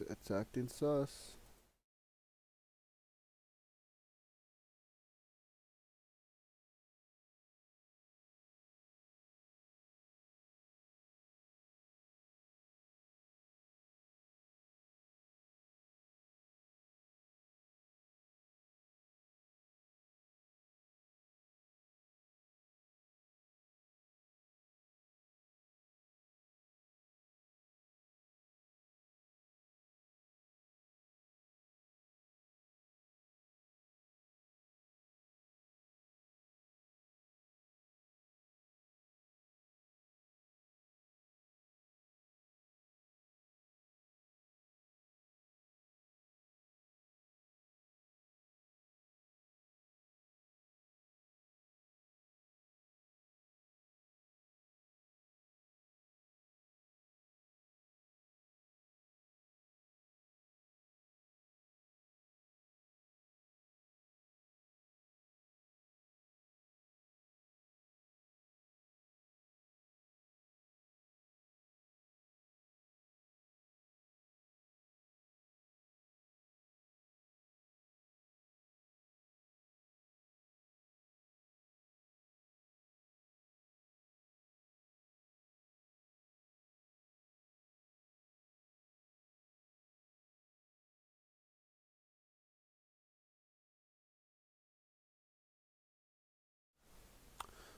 It's acting sus.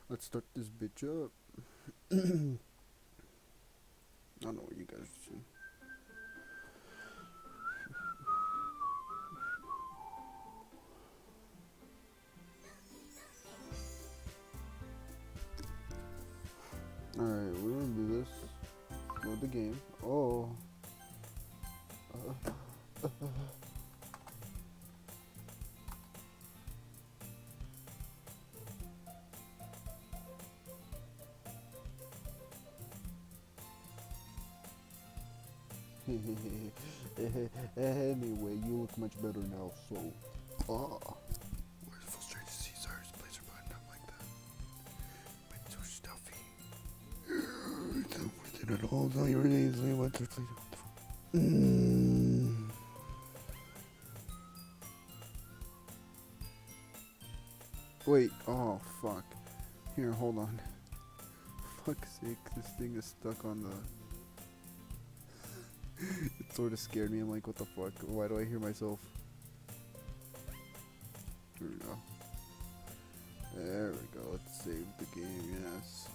Let's start this bitch up. I don't know what you guys are saying. Alright, we're gonna do this. Load the game. Oh. Anyway, you look much better now, so. Where's full strength Caesar's blazer button up like that? But so stuffy. It's not worth it at all. No, you're easily what to please. Wait, oh fuck. Here, hold on. Fuck's sake, this thing is stuck on the. It sort of scared me. I'm like, what the fuck? Why do I hear myself? Here we go. There we go. Let's save the game, yes.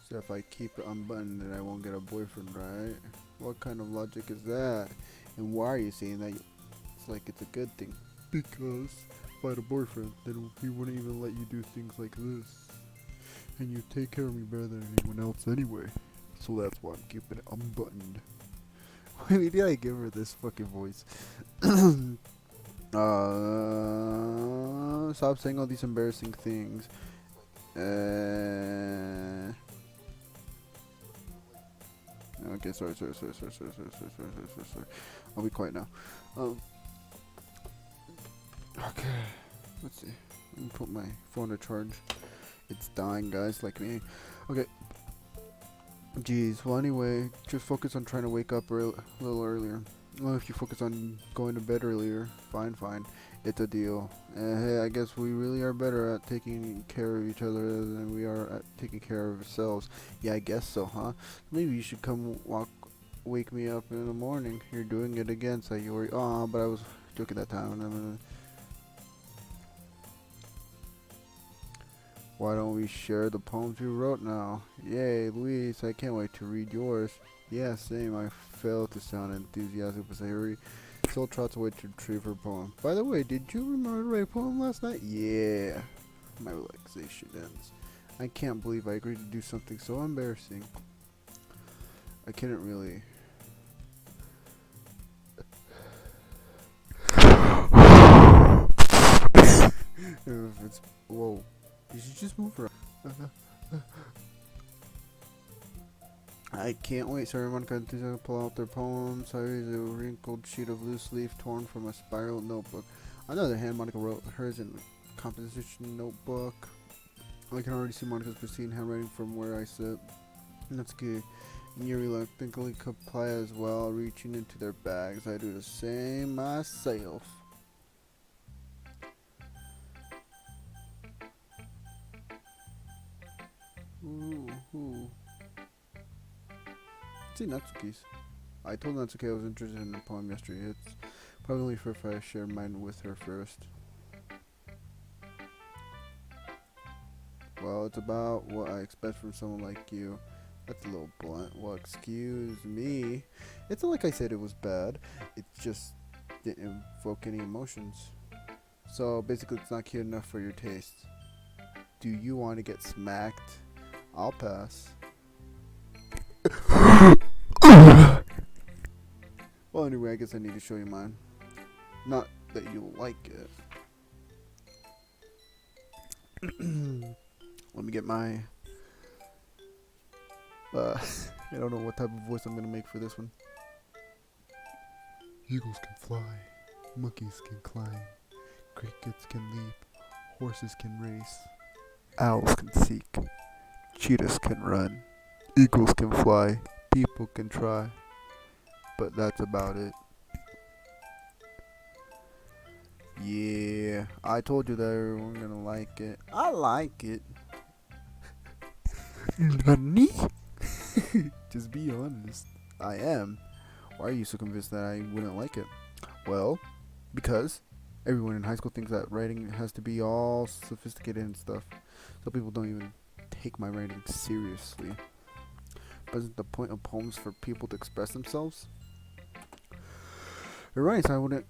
So if I keep it unbuttoned, then I won't get a boyfriend, right? What kind of logic is that? And why are you saying that? It's like it's a good thing. Because if I had a boyfriend, then he wouldn't even let you do things like this. And you take care of me better than anyone else anyway. So that's why I'm keeping it unbuttoned. Why did I give her this fucking voice? Stop saying all these embarrassing things. Okay, sorry. I'll be quiet now. Okay, let's see. Let me put my phone to charge. It's dying, guys, like me. Okay. Jeez. Well, anyway, just focus on trying to wake up a little earlier. Well, if you focus on going to bed earlier, fine. It's a deal. Hey, I guess we really are better at taking care of each other than we are at taking care of ourselves. Yeah, I guess so, huh? Maybe you should come wake me up in the morning. You're doing it again, Sayori. Aw, but I was joking that time. Why don't we share the poems you wrote now? Yay, Luis, I can't wait to read yours. Yeah, same. I failed to sound enthusiastic, but Sayori still trots away to retrieve her poem. By the way, did you remember to write a poem last night? Yeah. My relaxation ends. I can't believe I agreed to do something so embarrassing. I couldn't really. If it's. Whoa. Did you just move around? I can't wait. So everyone continues to pull out their poems. Sorry, is a wrinkled sheet of loose leaf torn from a spiral notebook. On the other hand, Monica wrote hers in a composition notebook. I can already see Monica's pristine handwriting from where I sit. Natsuki and Yuri reluctantly comply as well, reaching into their bags. I do the same myself. Ooh. See Natsuki's. I told Natsuki I was interested in the poem yesterday. It's probably for if I share mine with her first. Well, it's about what I expect from someone like you. That's a little blunt. Well, excuse me. It's not like I said it was bad. It just didn't evoke any emotions. So basically, it's not cute enough for your taste. Do you want to get smacked? I'll pass. Well, anyway, I guess I need to show you mine. Not that you'll like it. Let me get my I don't know what type of voice I'm gonna make for this one. Eagles can fly, monkeys can climb, crickets can leap, horses can race, owls can seek, cheetahs can run, eagles can fly, people can try, but that's about it. Yeah, I told you that everyone gonna like it. I like it. Nani? Just be honest. I am. Why are you so convinced that I wouldn't like it? Well, because everyone in high school thinks that writing has to be all sophisticated and stuff. So people don't even take my writing seriously. But isn't the point of poems for people to express themselves? You're right, so I wouldn't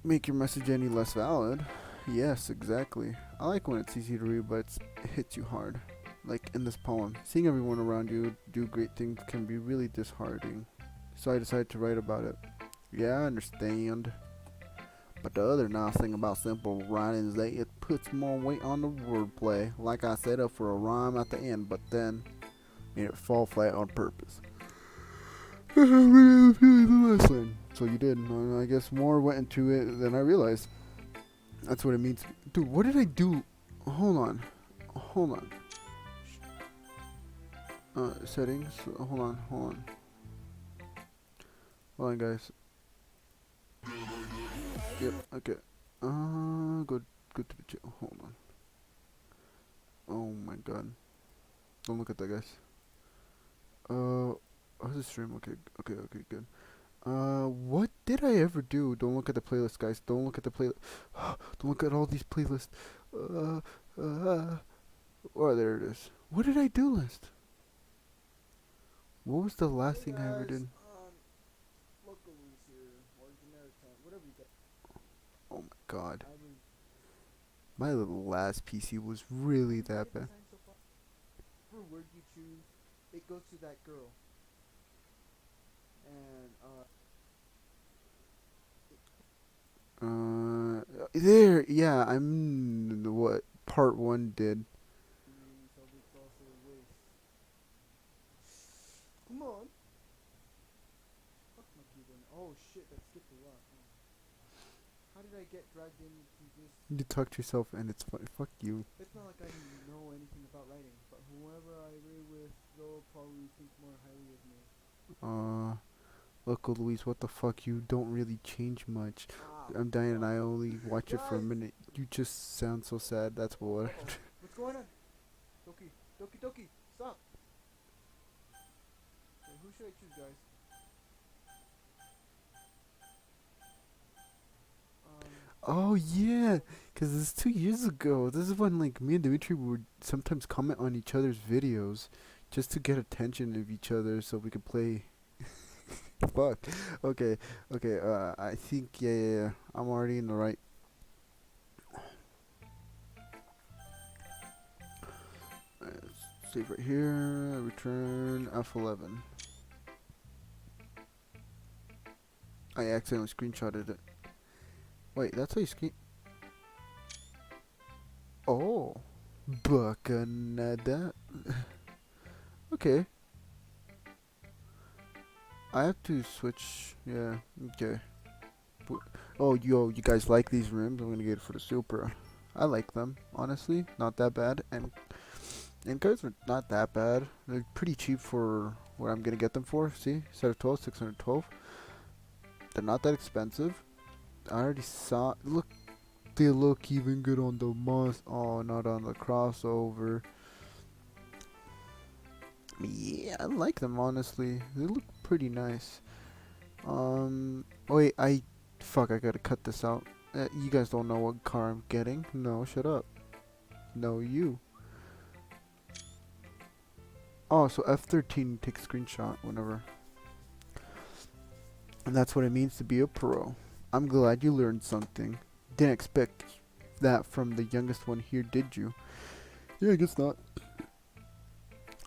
make your message any less valid. Yes, exactly. I like when it's easy to read, but it hits you hard. Like in this poem, seeing everyone around you do great things can be really disheartening. So I decided to write about it. Yeah, I understand. But the other nice thing about simple writing is that it puts more weight on the wordplay. Like I set up for a rhyme at the end, but then made it fall flat on purpose. So you did. I guess more went into it than I realized. That's what it means. Dude, what did I do? Hold on. Settings. Hold on, guys. Yep. Okay. Go to the chat. Hold on. Oh my god. Don't look at that, guys. How's the stream? Okay, good. What did I ever do? Don't look at the playlist, guys. Don't look at the playlist. Don't look at all these playlists. Oh, there it is. What did I do last? What was the last thing I ever did? Oh my god. My little last PC was really that bad. Per word you choose, it goes to that girl. And There, yeah, I'm what part one did. Come on. Fuck my keyboard. Oh shit, that skipped a lot. How did I get dragged into this? You talk to yourself and it's funny. Fuck you. It's not like I know anything about writing, but whoever I read with, they'll probably think more highly of me. Look, Louise, what the fuck? You don't really change much. I'm dying and I only watch it for a minute. You just sound so sad. That's what. What's going on? Doki, stop. Okay, who should I choose, guys? Oh yeah, cause this 2 years ago. This is when like me and Dimitri would sometimes comment on each other's videos, just to get attention of each other, so we could play. Fuck. Okay. I think yeah. I'm already in the right. Save right here. Return F11. I accidentally screenshotted it. Wait, that's how you screen. Oh, Bacanada. Okay. I have to switch. Yeah. Okay. Oh, yo, you guys like these rims? I'm gonna get it for the Supra. I like them, honestly. Not that bad. And And cards are not that bad. They're pretty cheap for what I'm gonna get them for. See, set of 12, 612. They're not that expensive. I already saw. Look, they look even good on the must. Oh, not on the crossover. Yeah, I like them honestly. They look pretty nice. Wait, fuck, I gotta cut this out. You guys don't know what car I'm getting. No, shut up. No, you. Oh, so F13 takes screenshot whenever. And that's what it means to be a pro. I'm glad you learned something. Didn't expect that from the youngest one here, did you? Yeah, I guess not.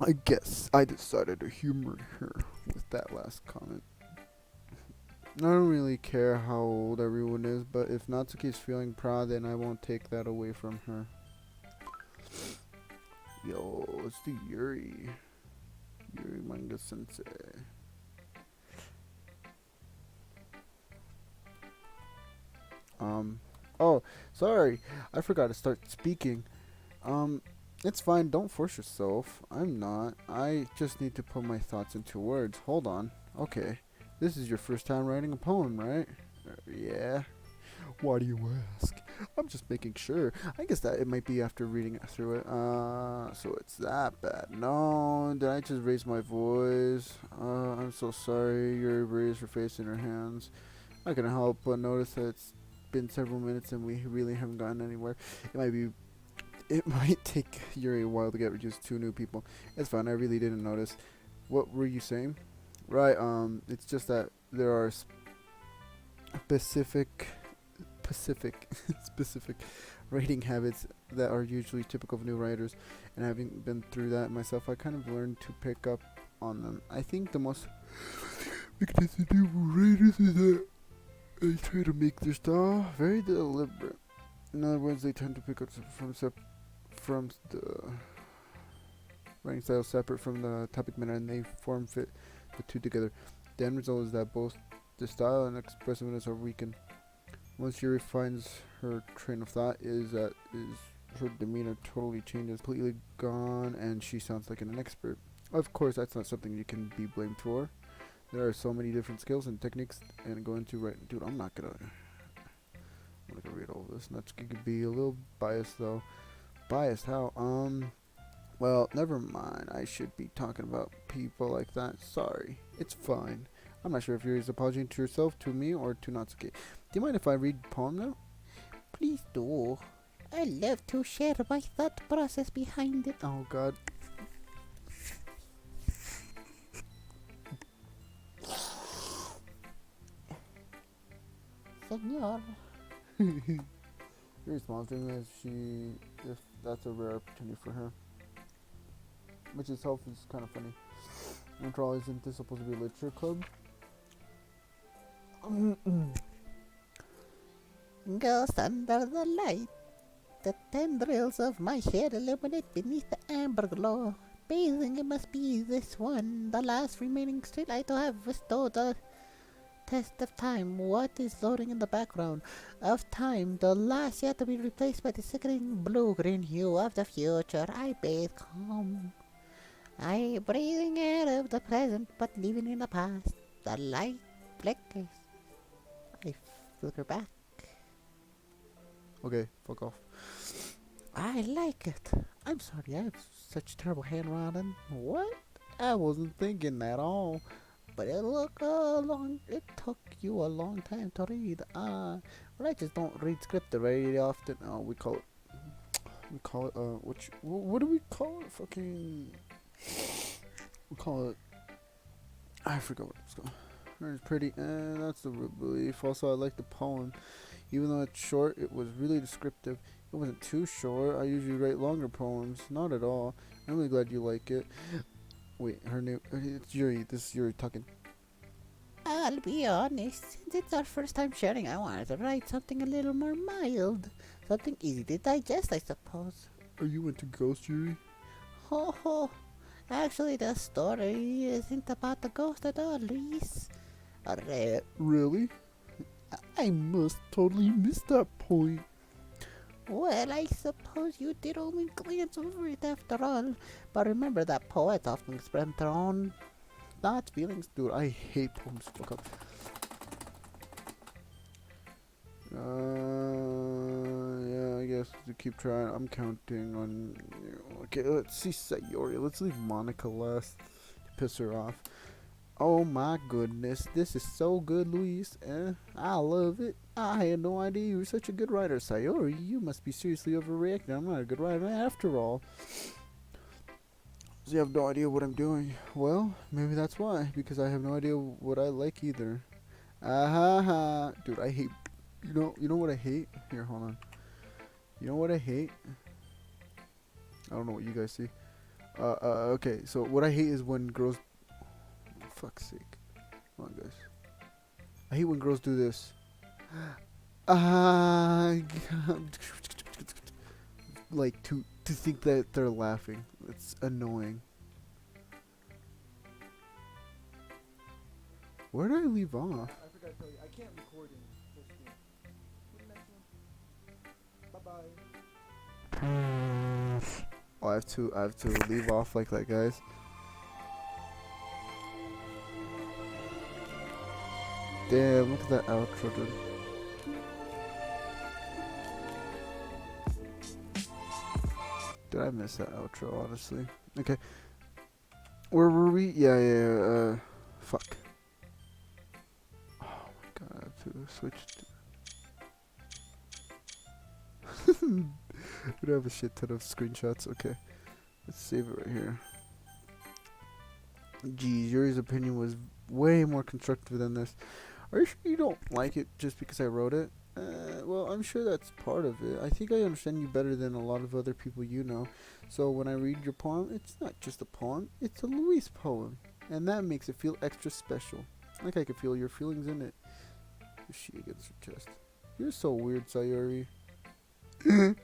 I guess I decided to humor her with that last comment. I don't really care how old everyone is, but if Natsuki's feeling proud, then I won't take that away from her. Yo, let's do Yuri. Yuri Manga Sensei. Oh, sorry. I forgot to start speaking. It's fine. Don't force yourself. I'm not. I just need to put my thoughts into words. Hold on. Okay. This is your first time writing a poem, right? Yeah. Why do you ask? I'm just making sure. I guess that it might be after reading it through it. So it's that bad. No, did I just raise my voice? I'm so sorry. Yuri raised her face in her hands. I couldn't help but notice that it's been several minutes and we really haven't gotten anywhere. It might take Yuri a while to get used to new people. It's fine. I really didn't notice. What were you saying? Right. It's just that there are specific specific writing habits that are usually typical of new writers, and having been through that myself, I kind of learned to pick up on them. I think the most because the new writers is that they try to make their style very deliberate. In other words, they tend to pick up from the writing style separate from the topic matter, and they form fit the two together. The end result is that both the style and expressiveness are weakened. Once Yuri finds her train of thought, her demeanor totally changes, completely gone, and she sounds like an expert. Of course, that's not something you can be blamed for. There are so many different skills and techniques, and going to write, dude, I'm not gonna read all this. That's gonna be a little biased though. Biased how? Well, never mind. I should be talking about people like that. Sorry, it's fine. I'm not sure if you're apologizing to yourself, to me, or to Natsuki. Do you mind if I read the poem now? Please do. I love to share my thought process behind it. Oh God. Senor. Very small thing is if that's a rare opportunity for her. Which itself is kind of funny. After all, isn't this supposed to be a literature club? Ghost under the light. The tendrils of my hair illuminate beneath the amber glow. Bathing, it must be this one, the last remaining streetlight to have withstood the test of time. What is loading in the background of time? The last yet to be replaced by the sickening blue-green hue of the future. I bathe calm. I breathing out of the present, but living in the past. The light flickers. I flicker back. Okay, fuck off. I like it. I'm sorry, I have such terrible handwriting. What? I wasn't thinking at all. But it took you a long time to read. Well, I just don't read script very often. We call it, what do we call it? We call it, I forgot what it's called. It's pretty, that's the belief. Also, I like the poem. Even though it's short, it was really descriptive. It wasn't too short. I usually write longer poems. Not at all. I'm really glad you like it. Wait, her name, it's Yuri. This is Yuri talking. I'll be honest, since it's our first time sharing, I wanted to write something a little more mild. Something easy to digest, I suppose. Are you into ghosts, Yuri? Ho ho. Actually, the story isn't about the ghost at all, Luis. Really? I must totally miss that point. Well, I suppose you did only glance over it after all. But remember that poets often express their own thoughts, feelings. Dude, I hate poems. Fuck up. Yeah, I guess to keep trying. I'm counting on you. Okay, let's see Sayori. Let's leave Monica last to piss her off. Oh my goodness, this is so good, Luis. I love it. I had no idea you were such a good writer. Sayori, you must be seriously overreacting. I'm not a good writer after all. So you have no idea what I'm doing. Well, maybe that's why, because I have no idea what I like either. Ah ha. Dude, I hate you know what I hate? Here, hold on. You know what I hate? I don't know what you guys see. Okay, so what I hate is when girls fuck's sake. Come on, guys. I hate when girls do this. Ah, like to think that they're laughing. It's annoying. Where did I leave off? I forgot to tell you, I can't record in full screen. To the next one. Bye bye. Oh, I have to leave off like that, guys. Damn, look at that outro, dude. Did I miss that outro, honestly? Okay. Where were we? Yeah, fuck. Oh my god, I have to switch to... We have a shit ton of screenshots. Okay. Let's save it right here. Geez, Yuri's opinion was way more constructive than this. Are you sure you don't like it just because I wrote it? Well, I'm sure that's part of it. I think I understand you better than a lot of other people you know. So when I read your poem, it's not just a poem, it's a Luis poem. And that makes it feel extra special. Like I could feel your feelings in it. She against her chest. You're so weird, Sayori. I'm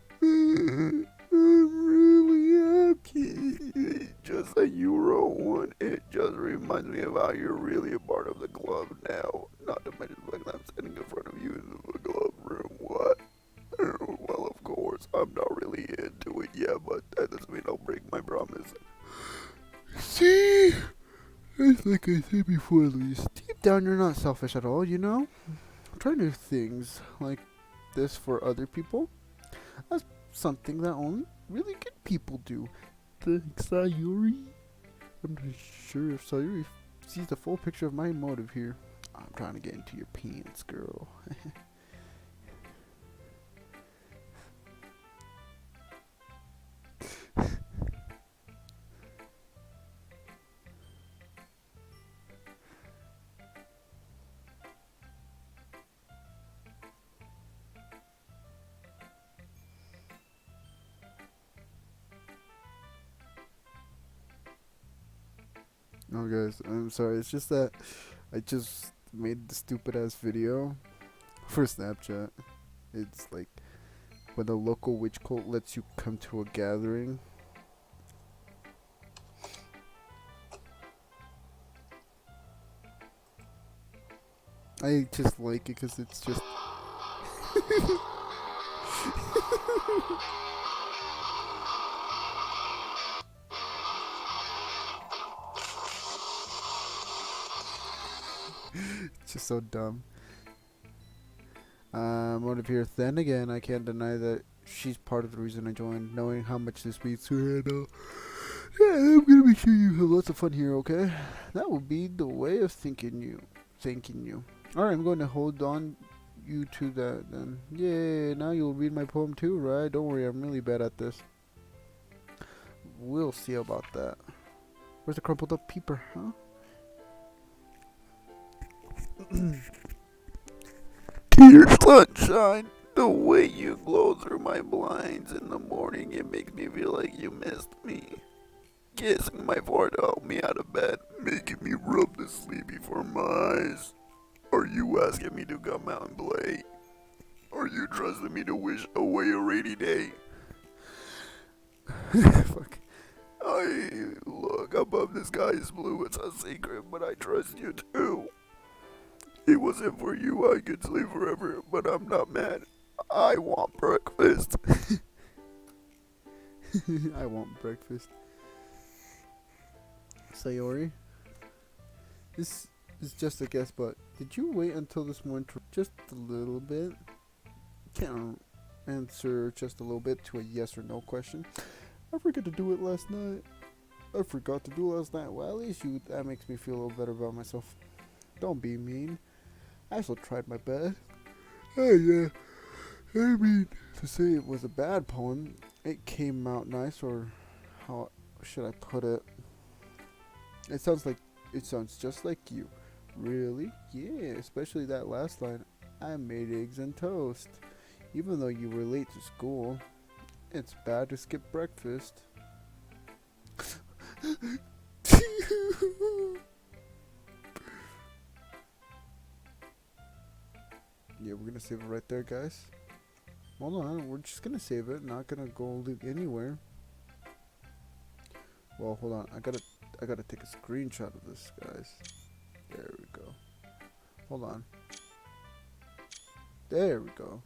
really happy. Just like you wrote one. It just reminds me of how you're really a part of the club now. Not to mention the fact that I'm standing in front of you in the club room. What? Well, of course, I'm not really into it yet, but that doesn't mean I'll break my promise. See? It's like I said before, Luis. Deep down, you're not selfish at all, you know? Try new things like this for other people. That's something that only really good people do. Thanks, Sayori. I'm not sure if Sayori sees the full picture of my motive here. I'm trying to get into your pants, girl. No, guys, I'm sorry. It's just that I just made the stupid ass video for Snapchat. It's like when a local witch cult lets you come to a gathering. I just like it because it's just. It's just so dumb. Motive here. Then again, I can't deny that she's part of the reason I joined, knowing how much this means to her. Yeah, I'm gonna make sure you have lots of fun here, okay? That would be the way of thanking you. Alright, I'm going to hold on you to that then. Yay, now you'll read my poem too, right? Don't worry, I'm really bad at this. We'll see about that. Where's the crumpled up peeper, huh? Dear sunshine, the way you glow through my blinds in the morning, it makes me feel like you missed me. Kissing my forehead to help me out of bed, making me rub the sleep before my eyes. Are you asking me to come out and play? Are you trusting me to wish away a rainy day? Fuck. I look above, the sky is blue, it's a secret, but I trust you too. It wasn't for you, I could sleep forever, but I'm not mad. I want breakfast. I want breakfast. Sayori, this is just a guess, but did you wait until this morning to just a little bit? Can't answer just a little bit to a yes or no question. I forgot to do it last night. I forgot to do it last night. Well, at least that makes me feel a little better about myself. Don't be mean. I still tried my best. Oh yeah. I mean, to say it was a bad poem, it came out nice, or how should I put it? It sounds just like you. Really? Yeah, especially that last line. I made eggs and toast. Even though you were late to school, it's bad to skip breakfast. Yeah, we're gonna save it right there, guys. Hold on, we're just gonna save it, not gonna go anywhere. Well, hold on, I gotta take a screenshot of this, guys. There we go. Hold on. There we go.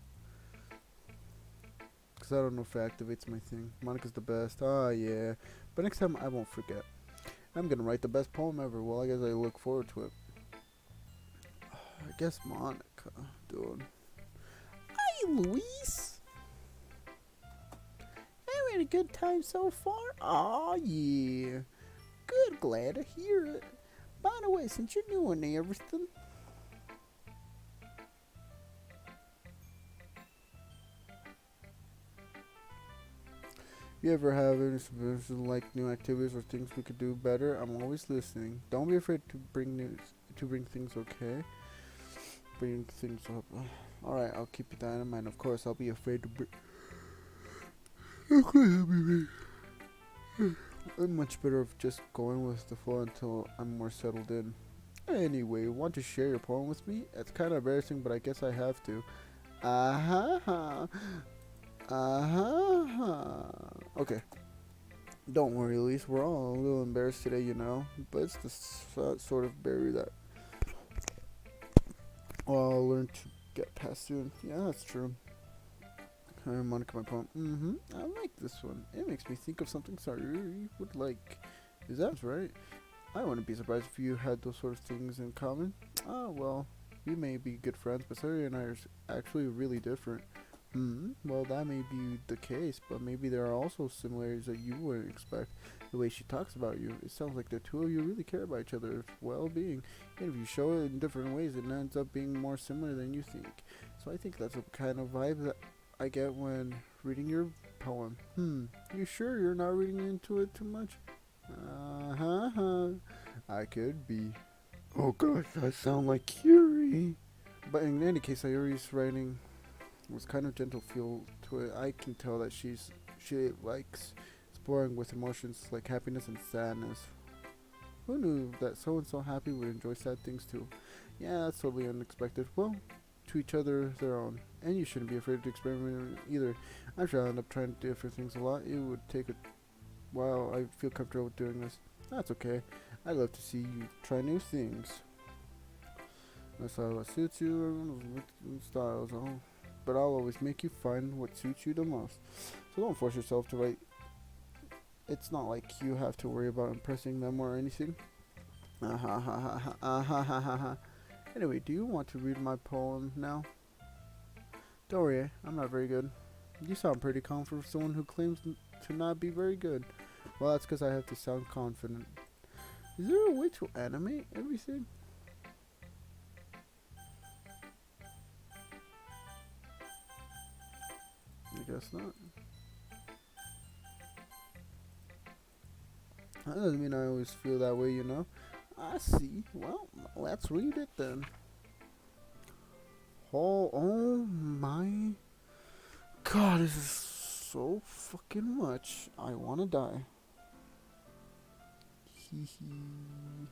Cause I don't know if it activates my thing. Monica's the best. Ah, yeah. But next time I won't forget. I'm gonna write the best poem ever. Well, I guess I look forward to it. I guess Monica, dude. Hi, Luis. Having a good time so far? Aw, yeah. Good, glad to hear it. By the way, since you're new and everything, if you ever have any suggestions like new activities or things we could do better, I'm always listening. Don't be afraid to bring things, okay? Bring things up. Alright, I'll keep that in mind. Of course, I'll be afraid to bring. Of course, I'll be afraid. I'm much better of just going with the flow until I'm more settled in. Anyway, want to share your poem with me? It's kind of embarrassing, but I guess I have to. Uh-huh. Uh-huh. Okay. Don't worry, Elise. We're all a little embarrassed today, you know. But it's the sort of barrier that I'll learn to get past soon. Yeah, that's true. Monica, my poem. I like this one. It makes me think of something Sayuri would like. Is that right? I wouldn't be surprised if you had those sort of things in common. Ah, well, we may be good friends, but Sayuri and I are actually really different. Well, that may be the case, but maybe there are also similarities that you wouldn't expect. The way she talks about you, it sounds like the two of you really care about each other's well-being. And if you show it in different ways, it ends up being more similar than you think. So I think that's a kind of vibe that I get when reading your poem. You sure you're not reading into it too much? I could be. Oh gosh, I sound like Curie. But in any case, Sayuri's writing was kind of gentle feel to it. I can tell that she likes exploring with emotions like happiness and sadness. Who knew that so and so happy would enjoy sad things too? Yeah, that's totally unexpected. Well, to each other their own, and you shouldn't be afraid to experiment either. I'm sure I'll end up trying different things a lot. It would take a while. I feel comfortable with doing this. That's okay. I love to see you try new things. That's how what suits you and styles. But I'll always make you find what suits you the most. So don't force yourself to write. It's not like you have to worry about impressing them or anything. Anyway, do you want to read my poem now? Don't worry, I'm not very good. You sound pretty calm for someone who claims to not be very good. Well, that's because I have to sound confident. Is there a way to animate everything? I guess not. That doesn't mean I always feel that way, you know. I see. Well, let's read it then. Oh my god, this is so fucking much. I wanna die. Hee hee.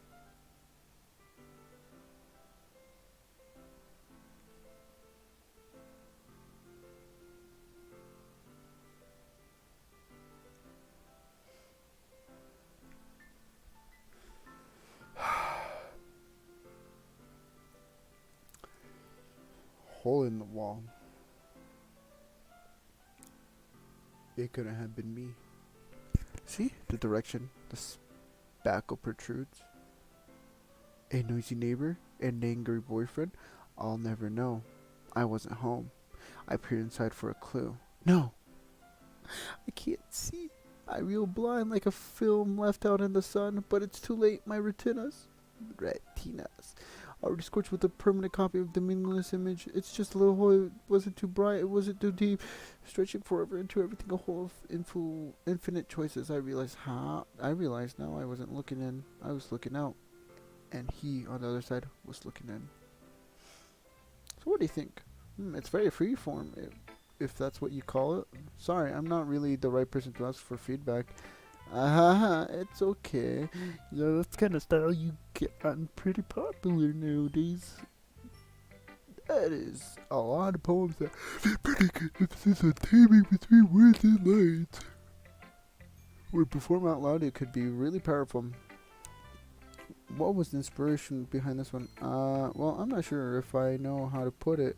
Hole in the wall. It couldn't have been me. See? The direction the spackle protrudes. A noisy neighbor? An angry boyfriend? I'll never know. I wasn't home. I peered inside for a clue. No! I can't see. I reel blind like a film left out in the sun, but it's too late. My retinas already scorched with a permanent copy of the meaningless image. It's just a little hole. It wasn't too bright. It wasn't too deep. Stretching forever into everything, a hole of infinite choices. I realized now I wasn't looking in. I was looking out. And he, on the other side, was looking in. So what do you think? It's very freeform, if that's what you call it. Sorry, I'm not really the right person to ask for feedback. It's okay. Yeah, that's kind of style you get gotten pretty popular nowadays. That is a lot of poems that pretty good emphasis on timing between words and lines. When performed out loud, it could be really powerful. What was the inspiration behind this one? Well, I'm not sure if I know how to put it.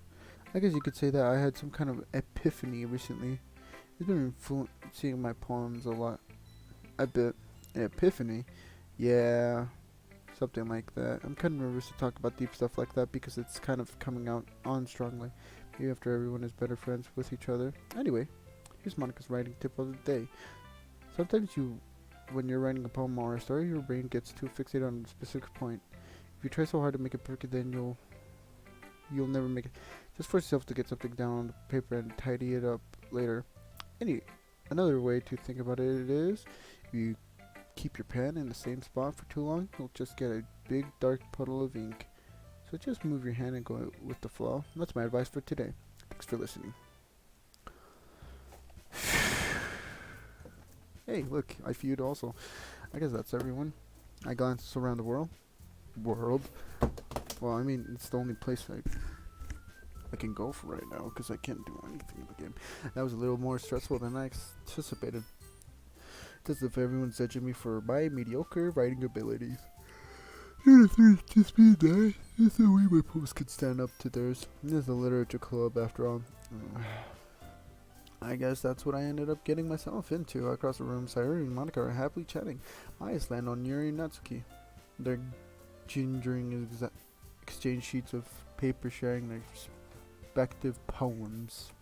I guess you could say that I had some kind of epiphany recently. It's been influencing my poems a lot. A bit. An epiphany? Yeah, something like that. I'm kind of nervous to talk about deep stuff like that because it's kind of coming out on strongly. Maybe after everyone is better friends with each other. Anyway, here's Monica's writing tip of the day. Sometimes when you're writing a poem or a story, your brain gets too fixated on a specific point. If you try so hard to make it perfect, then you'll never make it. Just force yourself to get something down on the paper and tidy it up later. Another way to think about it is, if you keep your pen in the same spot for too long, you'll just get a big dark puddle of ink. So just move your hand and go with the flow. That's my advice for today. Thanks for listening. Hey, look, I viewed also. I guess that's everyone. I glanced around the world. Well, I mean, it's the only place I can go for right now because I can't do anything in the game. That was a little more stressful than I anticipated. It's as if everyone's judging me for my mediocre writing abilities. And if there's just me and I, there's no way my poems could stand up to theirs. There's a literature club after all. I guess that's what I ended up getting myself into. Across the room, Sayuri and Monica are happily chatting. My eyes land on Yuri and Natsuki. They're gingering exchange sheets of paper, sharing their respective poems.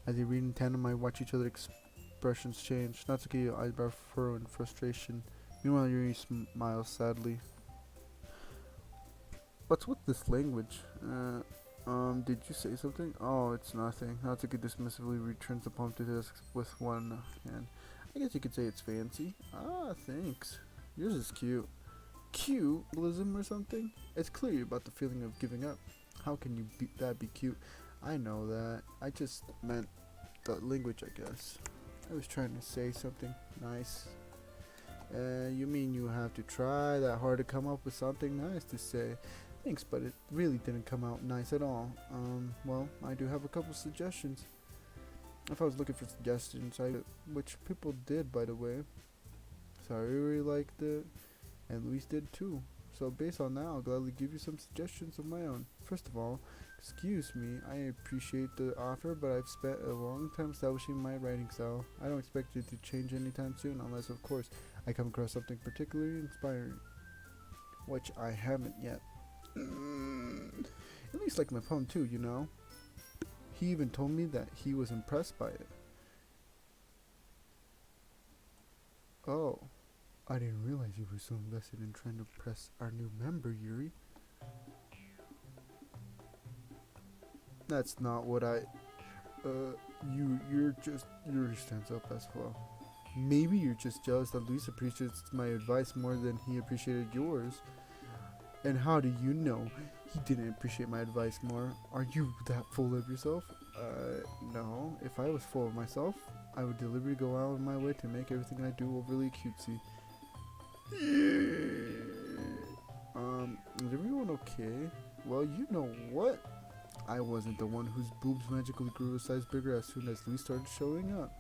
As they read in tandem, I watch each other's expressions change. Natsuki eyebrow furrow in frustration. Meanwhile, Yuri smiles sadly. What's with this language? Did you say something? Oh, it's nothing. Natsuki dismissively returns the poem to the desk with one hand. I guess you could say it's fancy. Ah, thanks. Yours is cute. Cute-lism or something? It's clear you're about the feeling of giving up. How can you that be cute? I know that. I just meant the language, I guess. I was trying to say something nice. You mean you have to try that hard to come up with something nice to say? Thanks, but it really didn't come out nice at all. Well, I do have a couple suggestions. If I was looking for suggestions, which people did, by the way. Sayuri liked it, and Luis did too. So based on that, I'll gladly give you some suggestions of my own. First of all, excuse me, I appreciate the offer, but I've spent a long time establishing my writing style. I don't expect it to change anytime soon, unless, of course, I come across something particularly inspiring, which I haven't yet. At least like my poem too, you know. He even told me that he was impressed by it. Oh, I didn't realize you were so invested in trying to impress our new member, Yuri. That's not what Yuri stands up as well. Maybe you're just jealous that Luis appreciates my advice more than he appreciated yours. And how do you know he didn't appreciate my advice more? Are you that full of yourself? No. If I was full of myself, I would deliberately go out of my way to make everything I do overly cutesy. Is everyone okay? Well, you know what? I wasn't the one whose boobs magically grew a size bigger as soon as Lee started showing up.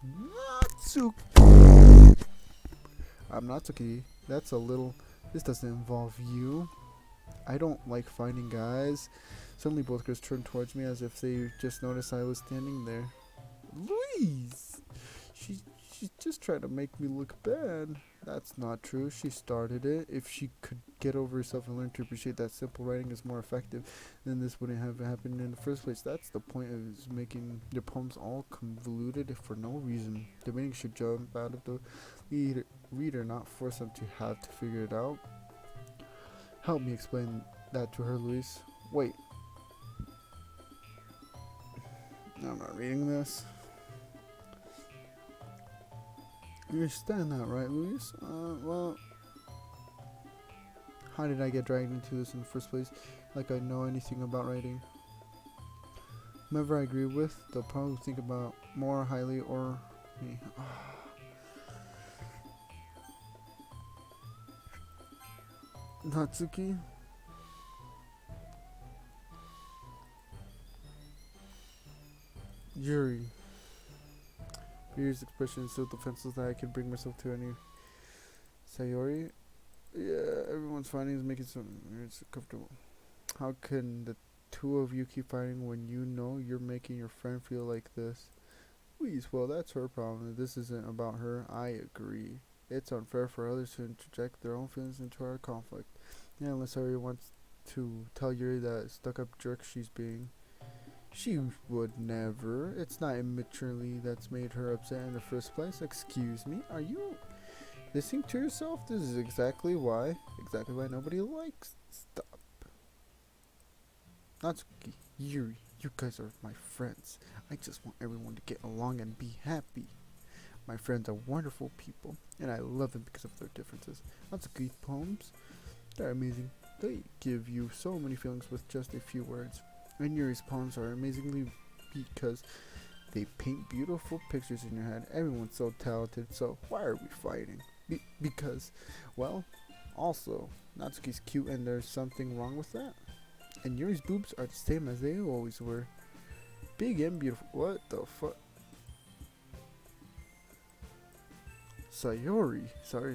Natsuki! I'm Natsuki. This doesn't involve you. I don't like finding guys. Suddenly both girls turned towards me as if they just noticed I was standing there. Louise! She, she's just trying to make me look bad. That's not true. She started it. If she could get over herself and learn to appreciate that simple writing is more effective, then this wouldn't have happened in the first place. That's the point of is making your poems all convoluted for no reason. The meaning should jump out of the reader, not force them to have to figure it out. Help me explain that to her, Luis. Wait. No, I'm not reading this. You understand that, right, Luis? Well, how did I get dragged into this in the first place? Like I know anything about writing. Whomever I agree with, they'll probably think about more highly or me. Natsuki? Yuri. Yuri's expression is so defenseless that I can bring myself to any. Sayori? Yeah, everyone's fighting is making some it's comfortable. How can the two of you keep fighting when you know you're making your friend feel like this? Please, well, that's her problem. This isn't about her. I agree. It's unfair for others to interject their own feelings into our conflict. Yeah, unless Sayori wants to tell Yuri that stuck-up jerk she's being. She would never. It's not immaturely that's made her upset in the first place. Excuse me? Are you listening to yourself? This is exactly why nobody likes. Stop. Natsuki, Yuri, you guys are my friends. I just want everyone to get along and be happy. My friends are wonderful people, and I love them because of their differences. Natsuki's poems, they're amazing. They give you so many feelings with just a few words. And Yuri's poems are amazingly because they paint beautiful pictures in your head. Everyone's so talented, so why are we fighting? Because, well, also, Natsuki's cute and there's something wrong with that. And Yuri's boobs are the same as they always were. Big and beautiful. What the fuck? Sayori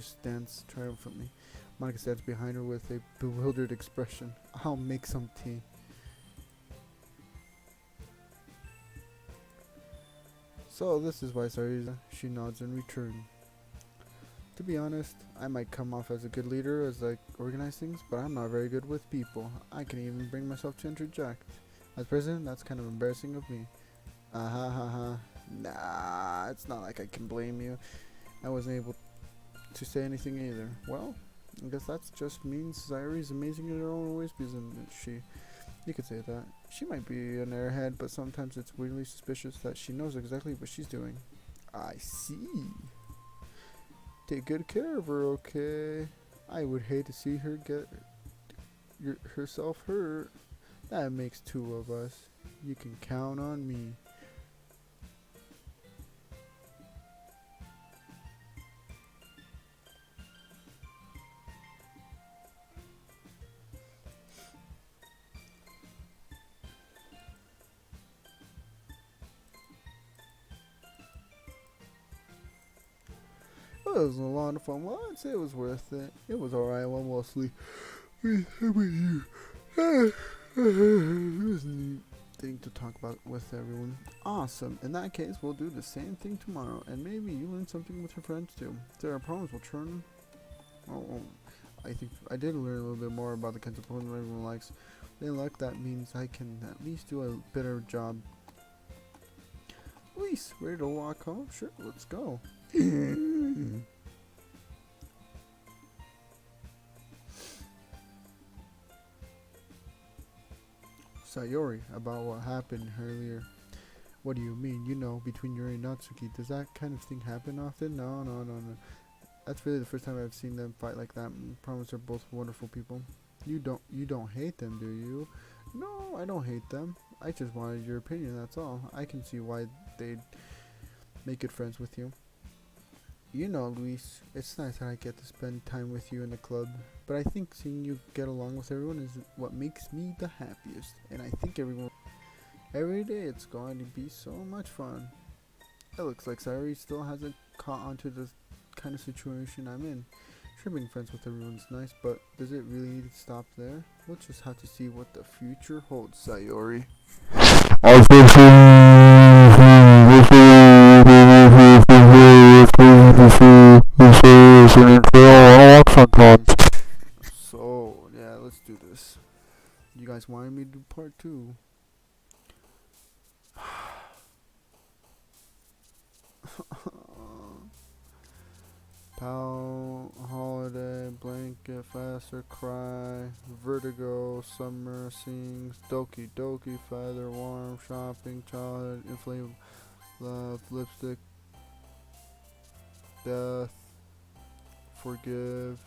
stands triumphantly. Monica stands behind her with a bewildered expression. I'll make some tea. So this is why Sayori, she nods in return. To be honest, I might come off as a good leader as I organize things, but I'm not very good with people. I can't even bring myself to interject. As president, that's kind of embarrassing of me. Nah, it's not like I can blame you. I wasn't able to say anything either. Well, I guess that just means Sayori's amazing in her own ways, isn't she? You could say that. She might be an airhead, but sometimes it's weirdly suspicious that she knows exactly what she's doing. I see. Take good care of her, okay? I would hate to see her get herself hurt. That makes two of us. You can count on me. It was a lot of fun. Well, I'd say it was worth it. It was alright. Well, mostly. How about you? It was a neat thing to talk about with everyone. Awesome. In that case, we'll do the same thing tomorrow. And maybe you learn something with your friends too. If there are problems, we'll turn. Oh, I think I did learn a little bit more about the kinds of problems everyone likes. If they like that means I can at least do a better job. Luis, ready to walk home? Sure, let's go. Sayori, about what happened earlier. What do you mean? You know, between Yuri and Natsuki, does that kind of thing happen often? No. That's really the first time I've seen them fight like that. Promise they're both wonderful people. You don't hate them, do you? No, I don't hate them. I just wanted your opinion, that's all. I can see why they'd make good friends with you. You know, Luis, it's nice that I get to spend time with you in the club, but I think seeing you get along with everyone is what makes me the happiest. And I think every day it's going to be so much fun. It looks like Sayori still hasn't caught on to the kind of situation I'm in. Sure, being friends with everyone's nice, but does it really need to stop there? We'll just have to see what the future holds, Sayori. So, yeah, let's do this. You guys wanted me to do part 2. Pal, holiday, blanket, faster, cry, vertigo, summer, sings, Doki, Doki, feather, warm, shopping, childhood, inflame, love, lipstick, death, forgive,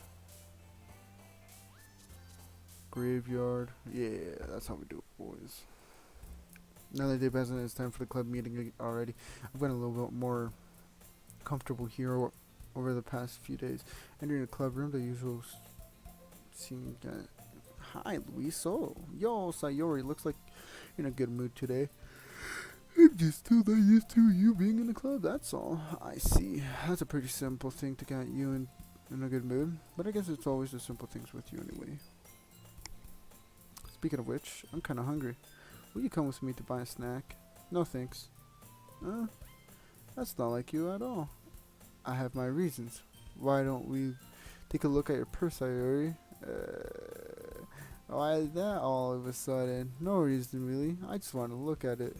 graveyard. Yeah, that's how we do it, boys. Another day passes and it's time for the club meeting already. I've gotten a little bit more comfortable here over the past few days. Entering the club room, the usual scene. Hi, Luis. Oh, yo, Sayori. Looks like you're in a good mood today. I'm just still not used to you being in the club, that's all. I see. That's a pretty simple thing to get you in a good mood. But I guess it's always the simple things with you anyway. Speaking of which, I'm kinda hungry. Will you come with me to buy a snack? No thanks. That's not like you at all. I have my reasons. Why don't we take a look at your purse, Sayori? Why is that all of a sudden? No reason really. I just want to look at it.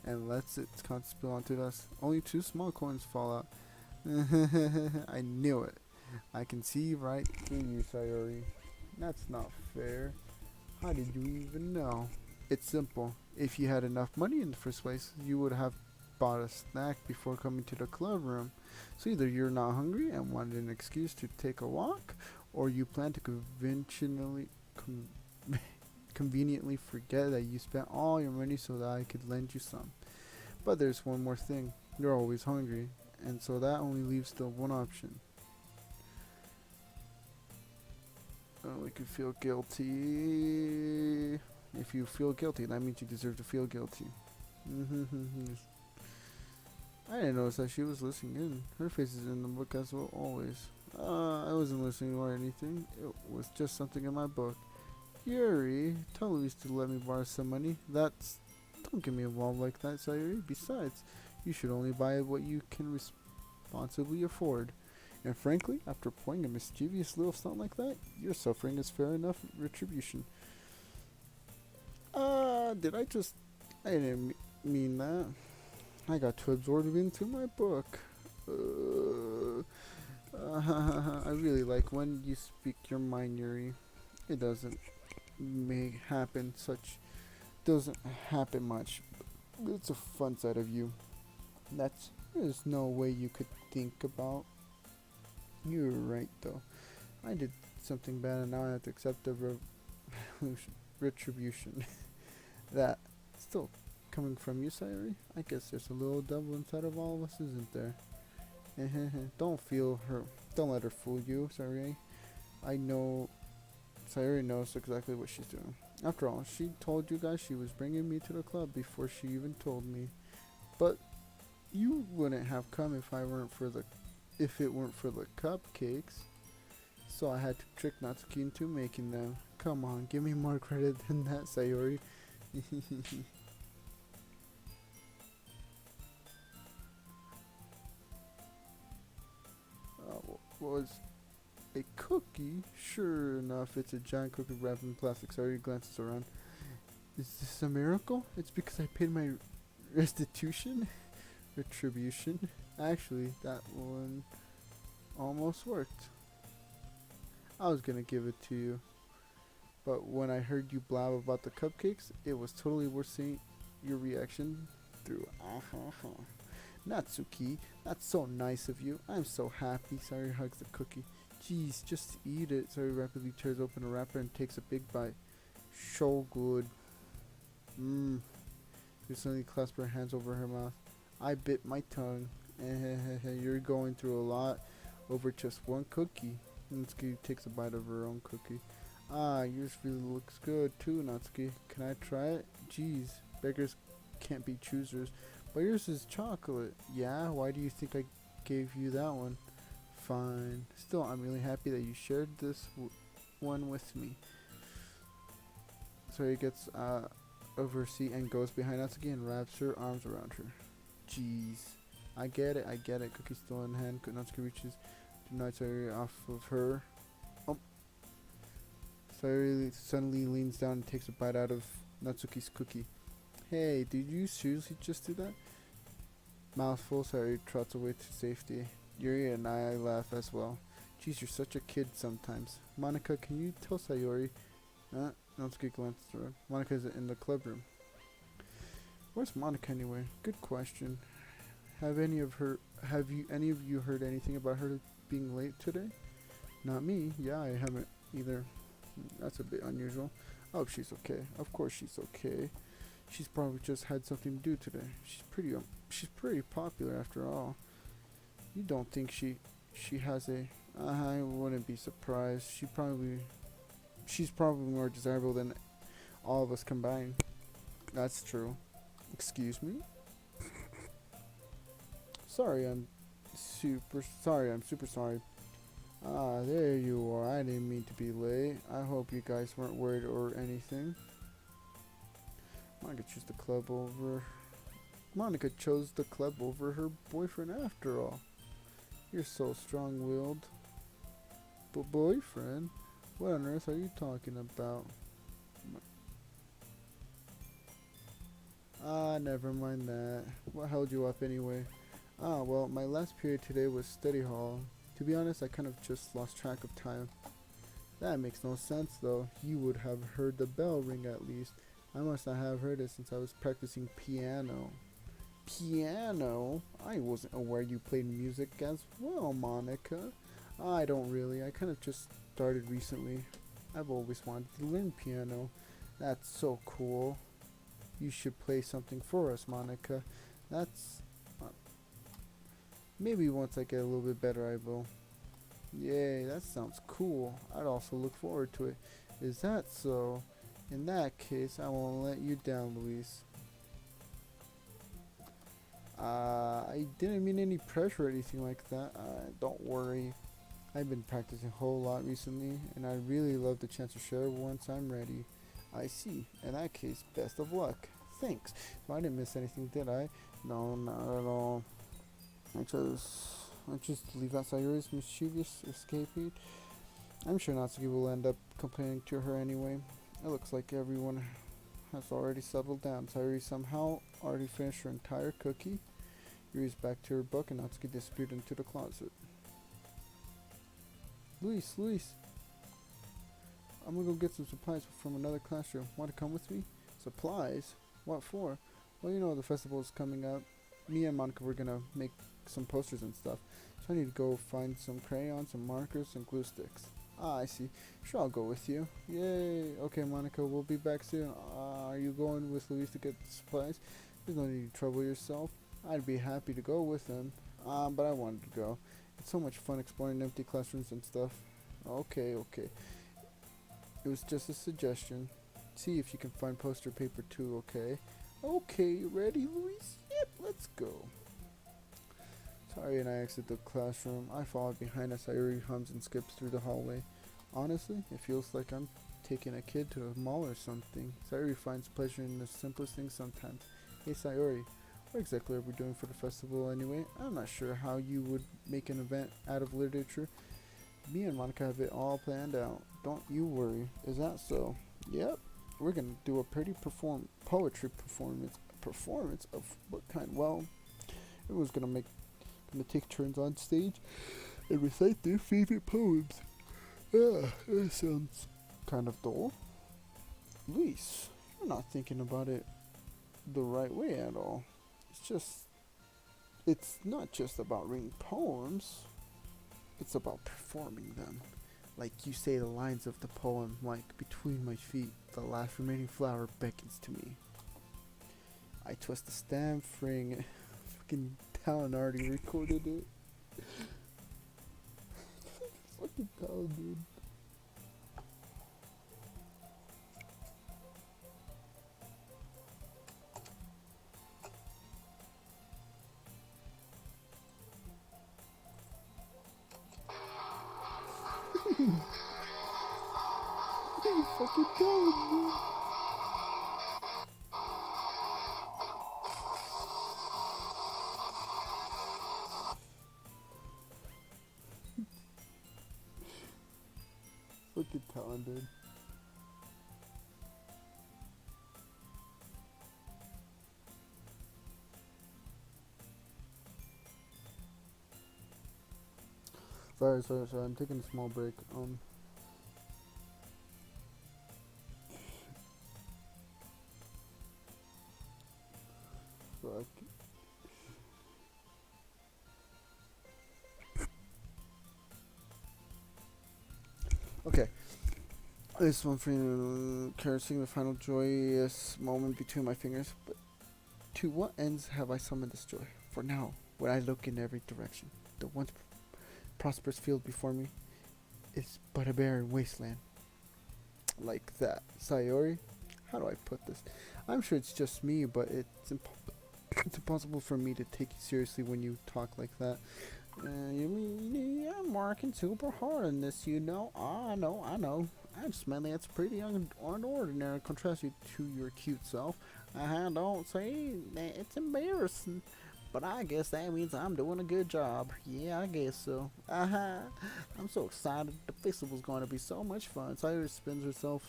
And lets its contents spill onto us. Only 2 small coins fall out. I knew it. I can see right through you, Sayori. That's not fair. How did you even know? It's simple. If you had enough money in the first place, you would have bought a snack before coming to the club room. So either you're not hungry and wanted an excuse to take a walk, or you plan to conveniently forget that you spent all your money so that I could lend you some. But there's one more thing. You're always hungry, and so that only leaves the one option. We could feel guilty. If you feel guilty, that means you deserve to feel guilty. I didn't notice that she was listening in. Her face is in the book as well, always. I wasn't listening or anything. It was just something in my book. Yuri, tell Luis to let me borrow some money. Don't get me involved like that, Sayuri. Besides, you should only buy what you can responsibly afford. And frankly, after pulling a mischievous little stunt like that, your suffering is fair enough retribution. I didn't mean that. I got too absorbed into my book. I really like when you speak your mind, Yuri. It doesn't doesn't happen much. It's a fun side of you. There's no way you could think about. You're right, though. I did something bad and now I have to accept the retribution. That still coming from you, Sayori? I guess there's a little devil inside of all of us, isn't there? Don't let her fool you, Sayori. I know Sayori knows exactly what she's doing. After all, she told you guys she was bringing me to the club before she even told me. But you wouldn't have come if it weren't for the cupcakes. So I had to trick Natsuki into making them. Come on, give me more credit than that, Sayori. Was a cookie? Sure enough, it's a giant cookie wrapped in plastic. Sayori glances around. Is this a miracle? It's because I paid my restitution? Retribution? Actually, that one almost worked. I was gonna give it to you, but when I heard you blab about the cupcakes, it was totally worth seeing your reaction through. Natsuki, that's so nice of you. I'm so happy. Sayori hugs the cookie. Jeez, just eat it. Sayori rapidly tears open a wrapper and takes a big bite. So good. She suddenly clasped her hands over her mouth. I bit my tongue. You're going through a lot over just one cookie. Natsuki takes a bite of her own cookie. Yours really looks good too, Natsuki. Can I try it? Jeez, beggars can't be choosers. But yours is chocolate. Yeah, why do you think I gave you that one? Fine. Still, I'm really happy that you shared this one with me. So he gets over her seat and goes behind Natsuki and wraps her arms around her. Jeez. I get it, I get it. Cookie still in hand. Natsuki reaches the night Sayori off of her. Oh. Sayori suddenly leans down and takes a bite out of Natsuki's cookie. Hey, did you seriously just do that? Mouthful, Sayori trots away to safety. Yuri and I laugh as well. Geez, you're such a kid sometimes. Monica, can you tell Sayori? Natsuki glances around. Monica's in the club room. Where's Monica anyway? Good question. Have any of you heard anything about her being late today? Not me. Yeah, I haven't either. That's a bit unusual. I hope she's okay. Of course she's okay. She's probably just had something to do today. She's pretty popular after all. You don't think she has a? I wouldn't be surprised. She's probably more desirable than all of us combined. That's true. Excuse me? I'm super sorry. Ah, there you are. I didn't mean to be late. I hope you guys weren't worried or anything. Monica chose the club over her boyfriend after all. You're so strong-willed. But boyfriend? What on earth are you talking about? Never mind that. What held you up anyway? Well, my last period today was study hall. To be honest, I kind of just lost track of time. That makes no sense though. You would have heard the bell ring at least. I must not have heard it since I was practicing piano. Piano? I wasn't aware you played music as well, Monica. I don't really. I kind of just started recently. I've always wanted to learn piano. That's so cool. You should play something for us, Monica. That's... maybe once I get a little bit better I will. Yay, that sounds cool. I'd also look forward to it. Is that so? In that case, I won't let you down, Luis. I didn't mean any pressure or anything like that. Don't worry. I've been practicing a whole lot recently, and I'd really love the chance to share once I'm ready. I see. In that case, best of luck. Thanks. So I didn't miss anything, did I? No, not at all. I just leave out Sayori's mischievous escaping. I'm sure Natsuki will end up complaining to her anyway. It looks like everyone has already settled down. Sayori somehow already finished her entire cookie. Yuri's back to her book and Natsuki disappeared into the closet. Luis, I'm gonna go get some supplies from another classroom. Want to come with me? Supplies? What for? Well, you know the festival is coming up. Me and Monica were gonna make some posters and stuff. So I need to go find some crayons, some markers, and glue sticks. Ah, I see. Sure, I'll go with you. Yay. Okay, Monica, we'll be back soon. Are you going with Luis to get supplies? There's no need to trouble yourself. I'd be happy to go with him. But I wanted to go. It's so much fun exploring empty classrooms and stuff. Okay. It was just a suggestion. See if you can find poster paper too, okay? Okay, ready, Luis? Yep, let's go. Sayori and I exit the classroom. I follow behind as Sayori hums and skips through the hallway. Honestly, it feels like I'm taking a kid to a mall or something. Sayori finds pleasure in the simplest things sometimes. Hey Sayori, what exactly are we doing for the festival anyway? I'm not sure how you would make an event out of literature. Me and Monica have it all planned out. Don't you worry. Is that so? Yep. We're gonna do a pretty poetry performance. Performance of what kind? Well, everyone's gonna take turns on stage and recite their favorite poems. That sounds kind of dull. Luis, you're not thinking about it the right way at all. It's not just about reading poems. It's about performing them. Like you say the lines of the poem, like between my feet, the last remaining flower beckons to me. I twist the stem, freeing it. Fucking Talon already recorded it. Fucking Talon, dude. fucking telling you. Fucking telling, dude. Sorry. I'm taking a small break. Fuck. Okay. This one for you, caressing the final joyous moment between my fingers. But to what ends have I summoned this joy? For now, when I look in every direction, the once prosperous field before me is but a barren wasteland. Like that. Sayori? How do I put this? I'm sure it's just me, but it's impossible for me to take you seriously when you talk like that. You mean I'm working super hard on this, you know? I know. I'm smelly. It's pretty unordinary contrast you to your cute self. Don't say that. It's embarrassing. But I guess that means I'm doing a good job. Yeah, I guess so. I'm so excited. The festival's going to be so much fun. Sayuri spins herself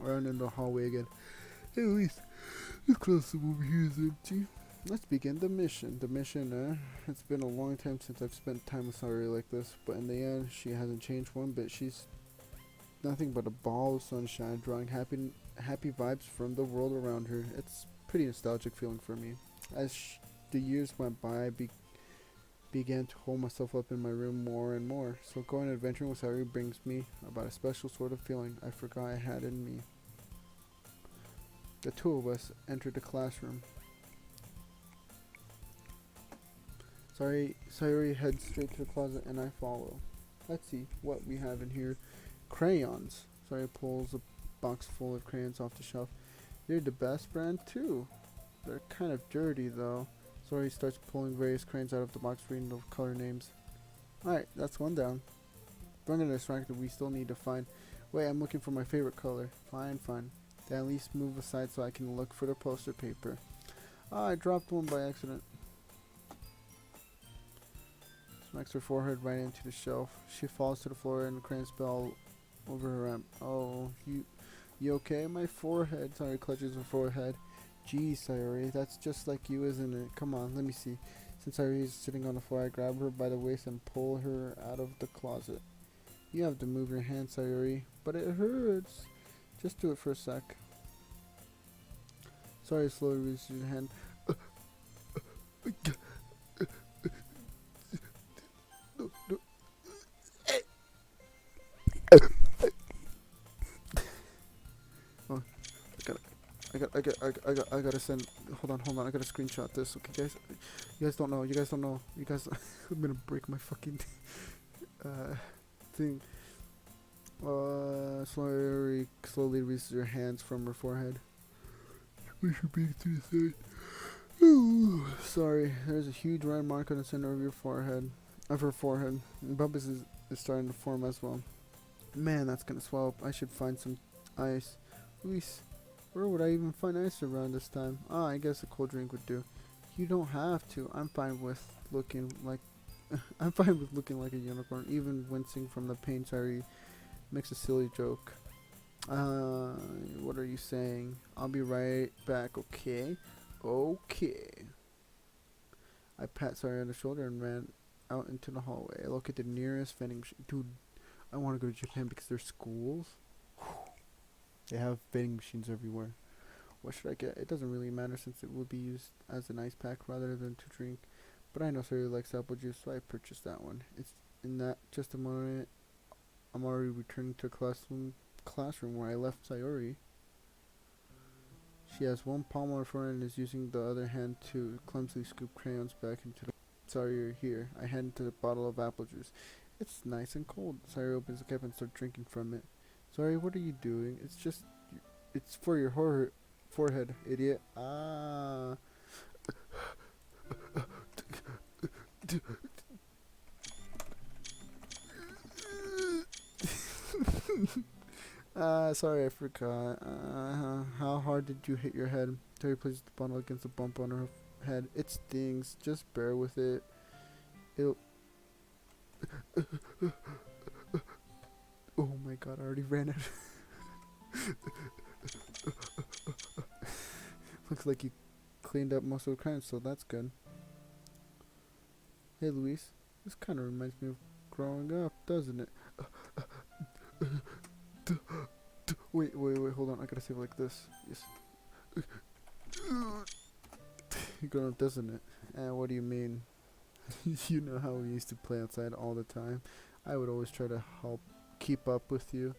around in the hallway again. At least the classroom over here is empty. Let's begin the mission. It's been a long time since I've spent time with Sayuri like this, but in the end, she hasn't changed one bit. She's nothing but a ball of sunshine, drawing happy vibes from the world around her. It's pretty nostalgic feeling for me. As the years went by, I began to hold myself up in my room more and more. So going adventuring with Sayuri brings me about a special sort of feeling I forgot I had in me. The two of us entered the classroom. Sayuri heads straight to the closet and I follow. Let's see what we have in here. Crayons. Sayuri pulls a box full of crayons off the shelf. They're the best brand too. They're kind of dirty though. Sayuri starts pulling various crayons out of the box, reading the color names. Alright, that's one down. Bring in this rack that we still need to find. Wait, I'm looking for my favorite color. Fine. Then at least move aside so I can look for the poster paper. I dropped one by accident. Smacks her forehead right into the shelf. She falls to the floor and the crayons spill over her arm. Oh, you okay? My forehead. Sayuri clutches her forehead. Geez, Sayuri, that's just like you, isn't it? Come on, let me see. Since Sayuri is sitting on the floor, I grab her by the waist and pull her out of the closet. You have to move your hand, Sayuri, but it hurts. Just do it for a sec. Sayuri slowly releases her hand. No. Oh, I gotta send. Hold on. I gotta screenshot this. Okay, guys. You guys don't know. I'm gonna break my fucking thing. Slowly releases her hands from her forehead. We should be to the side. Ooh, sorry. There's a huge red mark on the center of her forehead. And bumps is starting to form as well. Man, that's gonna swell up. I should find some ice. Luis, where would I even find ice around this time? I guess a cold drink would do. You don't have to. I'm fine with looking like a unicorn. Even wincing from the pain, Sayuri makes a silly joke. What are you saying? I'll be right back, okay? Okay. I pat Sayuri on the shoulder and ran out into the hallway. I look at the nearest vending machine. Dude, I want to go to Japan because there's schools. They have vending machines everywhere. What should I get? It doesn't really matter since it would be used as an ice pack rather than to drink. But I know Sayuri likes apple juice, so I purchased that one. It's in that just a moment. I'm already returning to the classroom where I left Sayuri. She has one palm on her forehead and is using the other hand to clumsily scoop crayons back into the. Sayuri, here. I hand her the bottle of apple juice. It's nice and cold. Sayuri opens the cap and starts drinking from it. Sayuri, what are you doing? It's for your forehead, idiot. Ah. Sorry, I forgot. How hard did you hit your head? Terry places the bundle against the bump on her head. It stings. Just bear with it. It'll. Oh my god, I already ran it. Looks like you cleaned up most of the crimes, so that's good. Hey, Luis. This kind of reminds me of growing up, doesn't it? Wait, hold on. I gotta say it like this. Yes. Grown up, doesn't it? What do you mean? You know how we used to play outside all the time? I would always try to help keep up with you.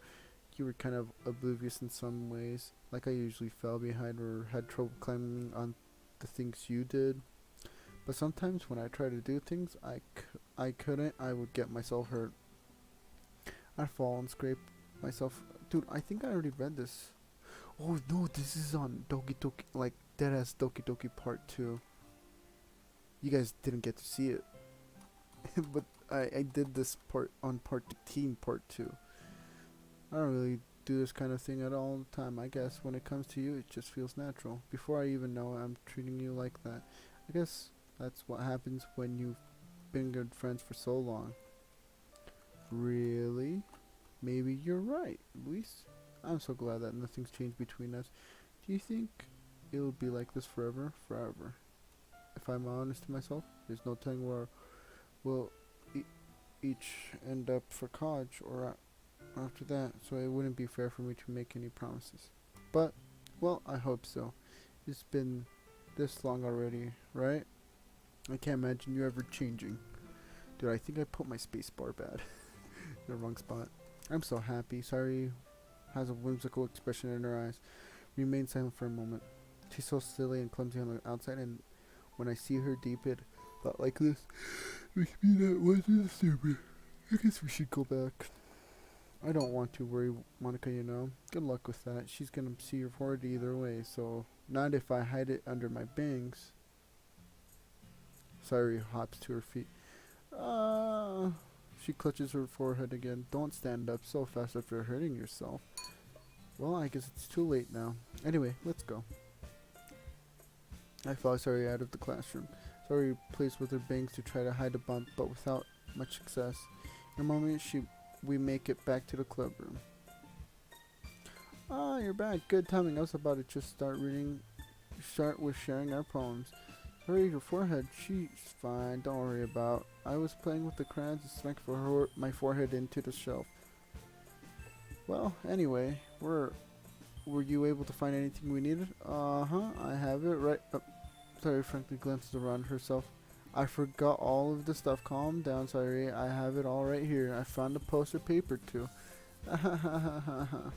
You were kind of oblivious in some ways. Like I usually fell behind or had trouble climbing on the things you did. But sometimes when I tried to do things I couldn't, I would get myself hurt. I'd fall and scrape myself. Dude, I think I already read this. Oh no, this is on Doki Doki, like Deadass Doki Doki Part 2. You guys didn't get to see it. But I did this part on Part 15, Part 2. I don't really do this kind of thing at all the time. I guess when it comes to you, it just feels natural. Before I even know it, I'm treating you like that. I guess that's what happens when you've been good friends for so long. Really? Maybe you're right, Luis. I'm so glad that nothing's changed between us. Do you think it'll be like this forever? Forever. If I'm honest to myself, there's no telling where we'll each end up for college or after that, so it wouldn't be fair for me to make any promises. But, well, I hope so. It's been this long already, right? I can't imagine you ever changing. Dude, I think I put my space bar bad. In the wrong spot. I'm so happy. Sorry has a whimsical expression in her eyes. Remain silent for a moment. She's so silly and clumsy on the outside, and when I see her deep it thought like this makes me not want to disturb her. I guess we should go back. I don't want to worry Monica, you know. Good luck with that. She's gonna see your forehead either way, so not if I hide it under my bangs. Sayuri hops to her feet. She clutches her forehead again. Don't stand up so fast after hurting yourself. Well, I guess it's too late now. Anyway, let's go. I follow Sayuri out of the classroom. Sayuri plays with her bangs to try to hide a bump, but without much success. In a moment, we make it back to the club room. Ah, you're back. Good timing. I was about to just start with sharing our poems. Hurry your forehead. She's fine. Don't worry about. I was playing with the crayons and smacked my forehead into the shelf. Well, anyway, were you able to find anything we needed? I have it right up. Sayuri frankly glances around herself. I forgot all of the stuff. Calm down, Sayuri. I have it all right here. I found a poster paper too. Sounds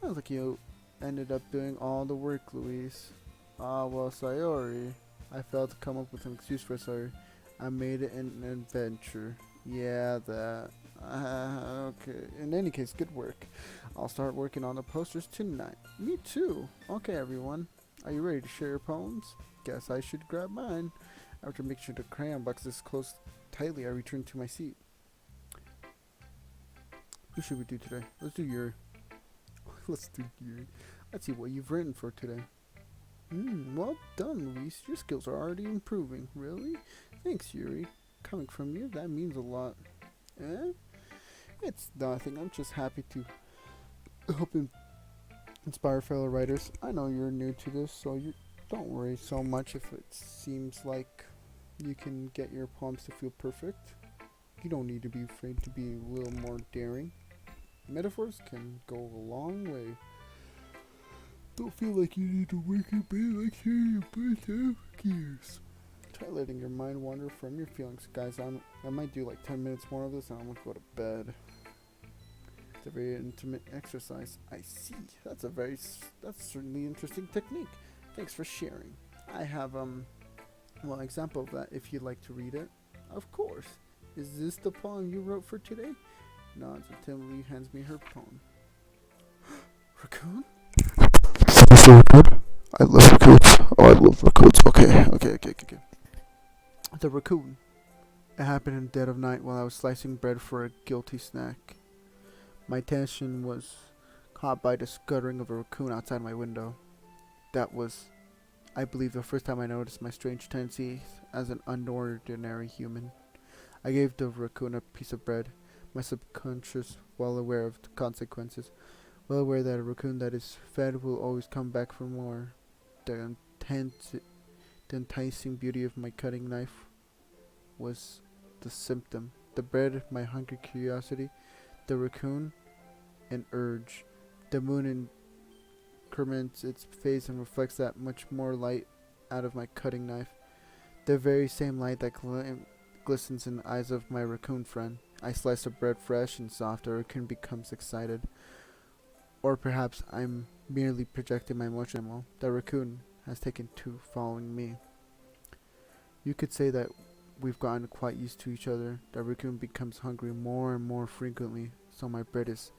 like you ended up doing all the work, Luis. Well, Sayori. I failed to come up with an excuse for Sayori. I made it an adventure. Yeah, that. Okay. In any case, good work. I'll start working on the posters tonight. Me too. Okay, everyone. Are you ready to share your poems? Guess I should grab mine. After making sure the crayon box is closed tightly, I return to my seat. Who should we do today? Let's do Yuri. Let's do Yuri. Let's see what you've written for today. Well done, Luis. Your skills are already improving. Really? Thanks, Yuri. Coming from you, that means a lot. Eh? It's nothing. I'm just happy to help inspire fellow writers. I know you're new to this, so you don't worry so much if it seems like you can get your poems to feel perfect. You don't need to be afraid to be a little more daring. Metaphors can go a long way. Don't feel like you need to work your brain like you're your gears. Try letting your mind wander from your feelings. Guys, I might do like 10 minutes more of this and I'm gonna go to bed. It's a very intimate exercise. I see. That's certainly interesting technique. Thanks for sharing. I have example of that if you'd like to read it. Of course. Is this the poem you wrote for today? Nods and timidly hands me her poem. Raccoon? Is the record? I love raccoons. Oh, I love raccoons. Okay. The raccoon. It happened in the dead of night while I was slicing bread for a guilty snack. My intention was caught by the scuttering of a raccoon outside my window. That was, I believe, the first time I noticed my strange tendencies as an unordinary human. I gave the raccoon a piece of bread, my subconscious well aware of the consequences, well aware that a raccoon that is fed will always come back for more. The the enticing beauty of my cutting knife was the symptom. The bread, my hungry curiosity, the raccoon, an urge. The moon increments its phase and reflects that much more light out of my cutting knife. The very same light that glistens in the eyes of my raccoon friend. I slice the bread fresh and soft. The raccoon becomes excited. Or perhaps I'm merely projecting my emotion. The raccoon has taken to following me. You could say that we've gotten quite used to each other. The raccoon becomes hungry more and more frequently, so my bread is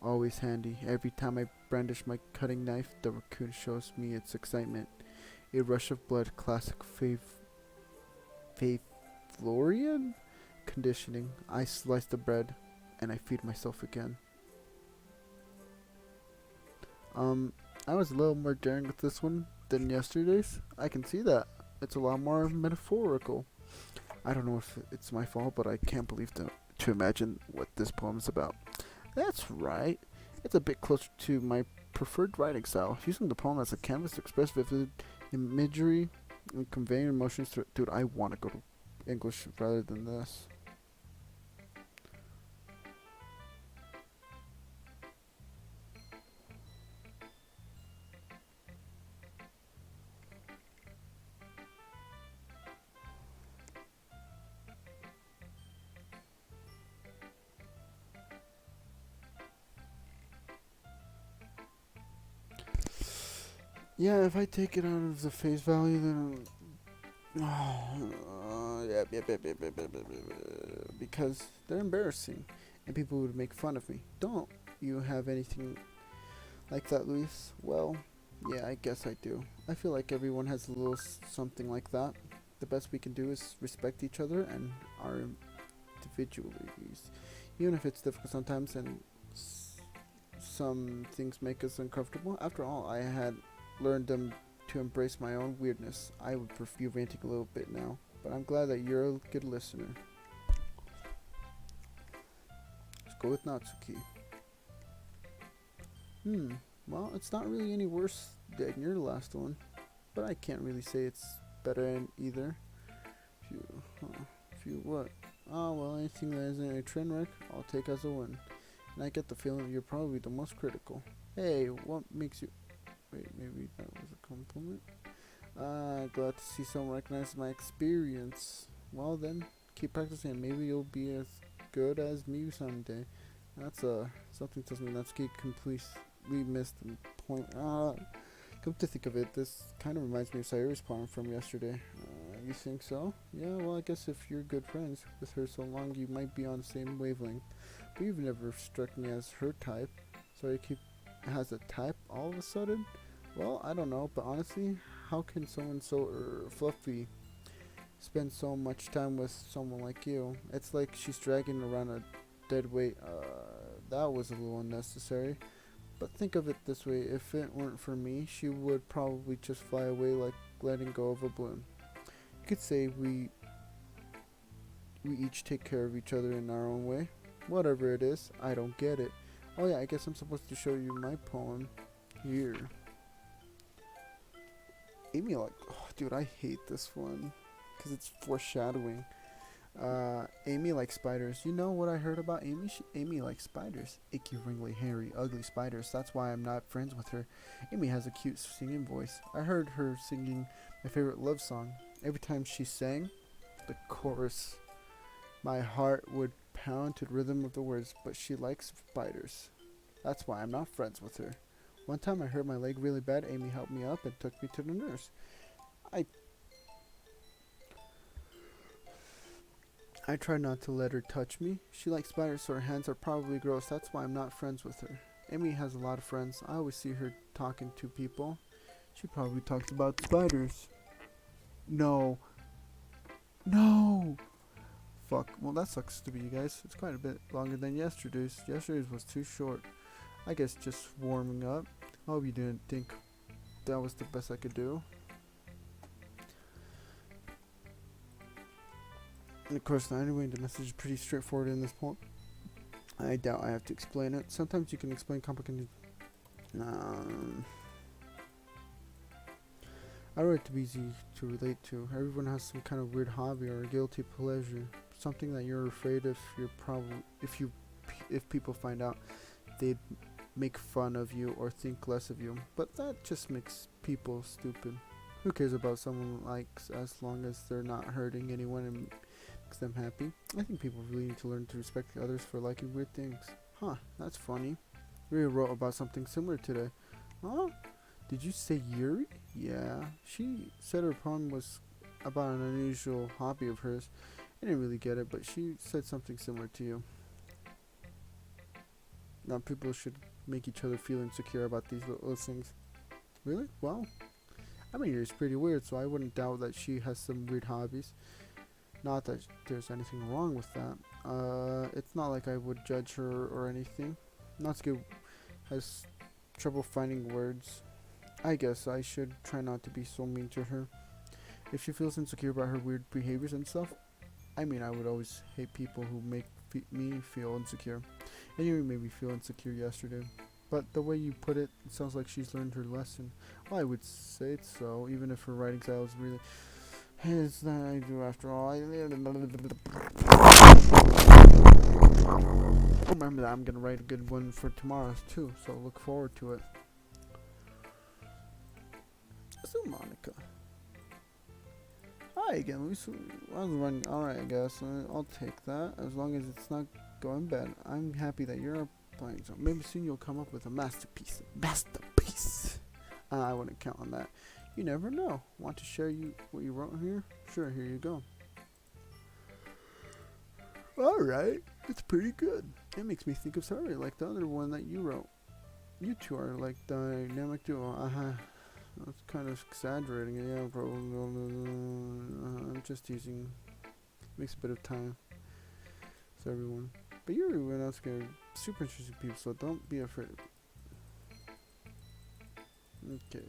always handy. Every time I brandish my cutting knife, the raccoon shows me its excitement. A rush of blood, classic Florian conditioning. I slice the bread, and I feed myself again. I was a little more daring with this one than yesterday's. I can see that. It's a lot more metaphorical. I don't know if it's my fault, but I can't believe to imagine what this poem is about. That's right. It's a bit closer to my preferred writing style, using the poem as a canvas to express vivid imagery and conveying emotions through. Dude, I want to go to English rather than this. Yeah, if I take it out of the face value, then because they're embarrassing, and people would make fun of me. Don't you have anything like that, Luis? Well, yeah, I guess I do. I feel like everyone has a little something like that. The best we can do is respect each other and our individualities, even if it's difficult sometimes and some things make us uncomfortable. After all, I had learned to embrace my own weirdness. I would prefer you ranting a little bit now, but I'm glad that you're a good listener. Let's go with Natsuki. Well, it's not really any worse than your last one, but I can't really say it's better in either. If you what? Oh, well, anything that isn't a train wreck, I'll take as a win. And I get the feeling that you're probably the most critical. Hey, what makes you... Wait, maybe that was a compliment? Glad to see someone recognize my experience. Well then, keep practicing and maybe you'll be as good as me someday. That's something tells me Natsuki completely missed the point. Come to think of it, this kind of reminds me of Sayuri's poem from yesterday. You think so? Yeah, well I guess if you're good friends with her so long you might be on the same wavelength. But you've never struck me as her type. So you keep has a type all of a sudden? Well, I don't know, but honestly, how can someone so fluffy spend so much time with someone like you? It's like she's dragging around a dead weight. That was a little unnecessary. But think of it this way, if it weren't for me, she would probably just fly away like letting go of a balloon. You could say we each take care of each other in our own way. Whatever it is, I don't get it. Oh yeah, I guess I'm supposed to show you my poem here. Amy, like, oh, dude, I hate this one because it's foreshadowing. Amy likes spiders. You know what I heard about Amy? Amy likes spiders. Icky, wrinkly, hairy, ugly spiders. That's why I'm not friends with her. Amy has a cute singing voice. I heard her singing my favorite love song. Every time she sang the chorus, my heart would pound to the rhythm of the words, but she likes spiders. That's why I'm not friends with her. One time I hurt my leg really bad. Amy helped me up and took me to the nurse. I try not to let her touch me. She likes spiders, so her hands are probably gross. That's why I'm not friends with her. Amy has a lot of friends. I always see her talking to people. She probably talks about spiders. No. Fuck. Well, that sucks to be, you guys. It's quite a bit longer than yesterday's. Yesterday's was too short. I guess just warming up. I hope you didn't think that was the best I could do. And of course, now anyway, the message is pretty straightforward in this point. I doubt I have to explain it. Sometimes you can explain complicated. I write to be easy to relate to. Everyone has some kind of weird hobby or a guilty pleasure, something that you're afraid if people find out, they'd make fun of you or think less of you. But that just makes people stupid. Who cares about someone likes as long as they're not hurting anyone and makes them happy? I think people really need to learn to respect others for liking weird things. Huh, that's funny. Yuri wrote about something similar today. Huh? Did you say Yuri? Yeah. She said her poem was about an unusual hobby of hers. I didn't really get it, but she said something similar to you. Now people should make each other feel insecure about these little things. Really? Wow. I mean, Yuri's pretty weird, so I wouldn't doubt that she has some weird hobbies. Not that there's anything wrong with that. It's not like I would judge her or anything. Natsuki has trouble finding words. I guess I should try not to be so mean to her. If she feels insecure about her weird behaviors and stuff, I mean, I would always hate people who make me feel insecure. And you made me feel insecure yesterday. But the way you put it, it sounds like she's learned her lesson. Well, I would say so, even if her writing style is really... It's that I do after all. Remember that I'm gonna write a good one for tomorrow too, so look forward to it. So Monica. Hi again. I was running. Alright, I guess. I'll take that as long as it's not going bad. I'm happy that you're playing. So maybe soon you'll come up with a masterpiece. Masterpiece. I wouldn't count on that. You never know. Want to share what you wrote here? Sure, here you go. Alright, it's pretty good. It makes me think of Sorry, like the other one that you wrote. You two are like dynamic duo. That's kind of exaggerating it, yeah, probably. I'm just using. Makes a bit of time. So everyone. But you're everyone else gonna super interesting people, so don't be afraid. Okay.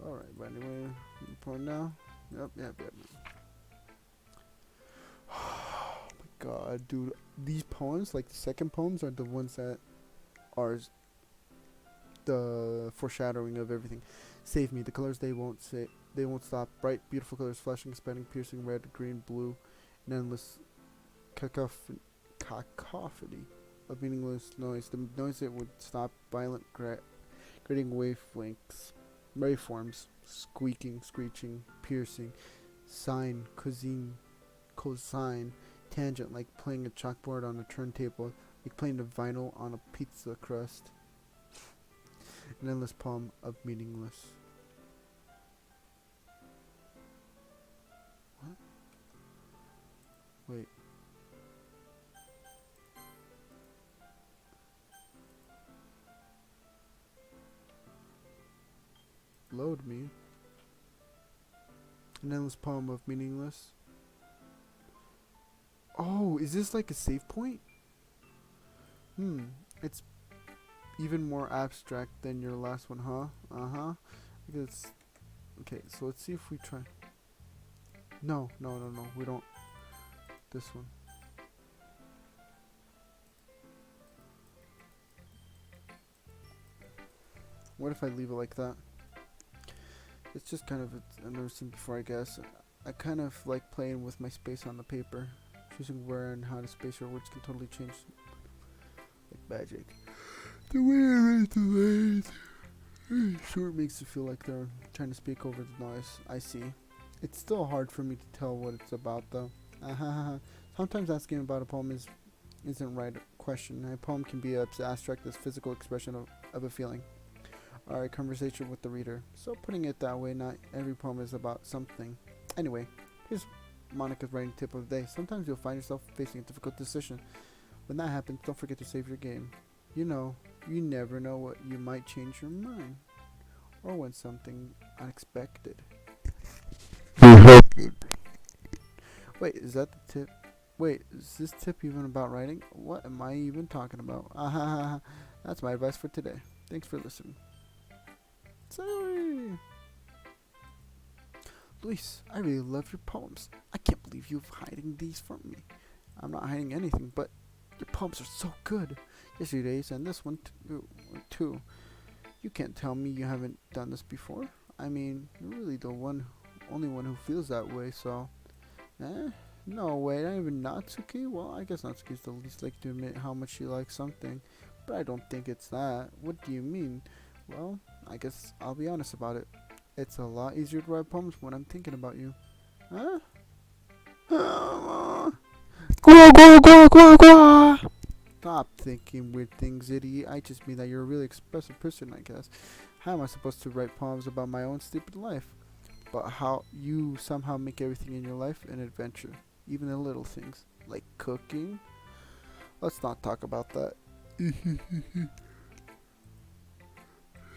Alright, but anyway, point now. Yep. Oh my god, dude. These poems, like the second poems, are the ones that are the foreshadowing of everything. Save me. The colors they won't stop. Bright, beautiful colors, flashing, expanding, piercing, red, green, blue, an endless cacophony of meaningless noise. The noise that would stop, violent, grating waveforms, squeaking, screeching, piercing, sine, cosine, tangent, like playing a chalkboard on a turntable, like playing the vinyl on a pizza crust. An endless poem of meaningless. What? Wait. Load me. An endless poem of meaningless. Oh, is this like a save point? It's even more abstract than your last one, huh? Because okay, so let's see if we try. No, we don't. This one. What if I leave it like that? It's just kind of I've never seen before, I guess. I kind of like playing with my space on the paper. Choosing where and how to space your words can totally change. Like magic. The way I write the words. Sure, it makes you feel like they're trying to speak over the noise. I see. It's still hard for me to tell what it's about, though. Sometimes asking about a poem isn't right question. A poem can be as abstract as physical expression of a feeling. Or a conversation with the reader. So putting it that way, not every poem is about something. Anyway, here's Monica's writing tip of the day. Sometimes you'll find yourself facing a difficult decision. When that happens, don't forget to save your game. You never know what you might change your mind. Or when something unexpected. Wait, is that the tip? Wait, is this tip even about writing? What am I even talking about? That's my advice for today. Thanks for listening. Sorry. Luis, I really love your poems. I can't believe you're hiding these from me. I'm not hiding anything, but your poems are so good. Yesterday's and this one too. You can't tell me you haven't done this before. I mean, you're really the only one who feels that way. So, no way. Not even Natsuki. Well, I guess Natsuki's the least likely to admit how much she likes something, but I don't think it's that. What do you mean? Well, I guess I'll be honest about it. It's a lot easier to write poems when I'm thinking about you. Huh? Gwa, gwa, gwa, gwa, gwa. Stop thinking weird things, idiot. I just mean that you're a really expressive person, I guess. How am I supposed to write poems about my own stupid life? But how you somehow make everything in your life an adventure. Even the little things. Like cooking. Let's not talk about that.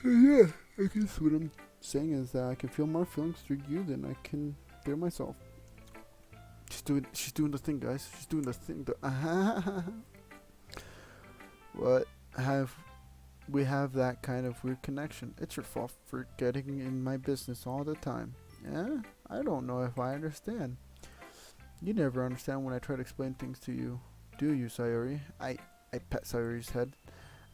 Yeah, I guess what I'm saying is that I can feel more feelings through you than I can through myself. She's doing the thing, guys. She's doing the thing. What we have that kind of weird connection. It's your fault for getting in my business all the time. Yeah? I don't know if I understand. You never understand when I try to explain things to you. Do you, Sayori? I pat Sayori's head.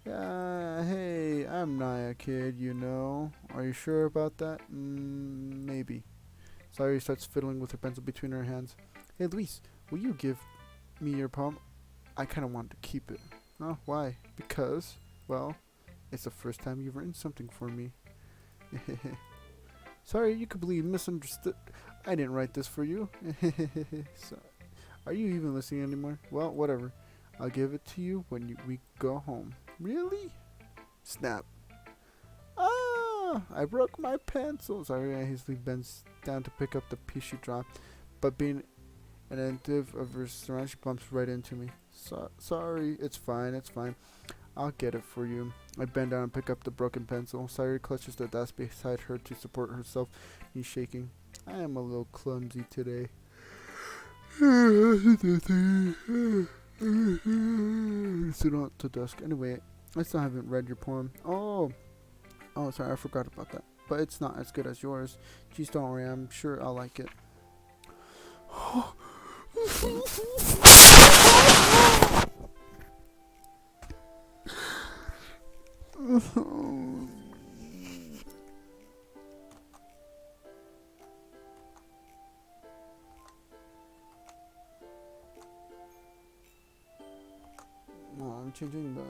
Hey, I'm not a kid, you know. Are you sure about that? Maybe. Sayori starts fiddling with her pencil between her hands. Hey, Luis, will you give me your poem? I kind of want to keep it. Oh, why? Because, well, it's the first time you've written something for me. Sorry, you completely misunderstood. I didn't write this for you. So, are you even listening anymore? Well, whatever. I'll give it to you when we go home. Really? Snap. Ah! I broke my pencil. Sorry, I hastily bends down to pick up the piece she dropped, but being attentive of her surroundings, she bumps right into me. Sorry, it's fine. I'll get it for you. I bend down and pick up the broken pencil. Sayori clutches the desk beside her to support herself. He's shaking. I am a little clumsy today. Sit on to desk. Anyway, I still haven't read your poem. Oh, sorry, I forgot about that. But it's not as good as yours. Jeez, don't worry. I'm sure I'll like it. No, I'm changing the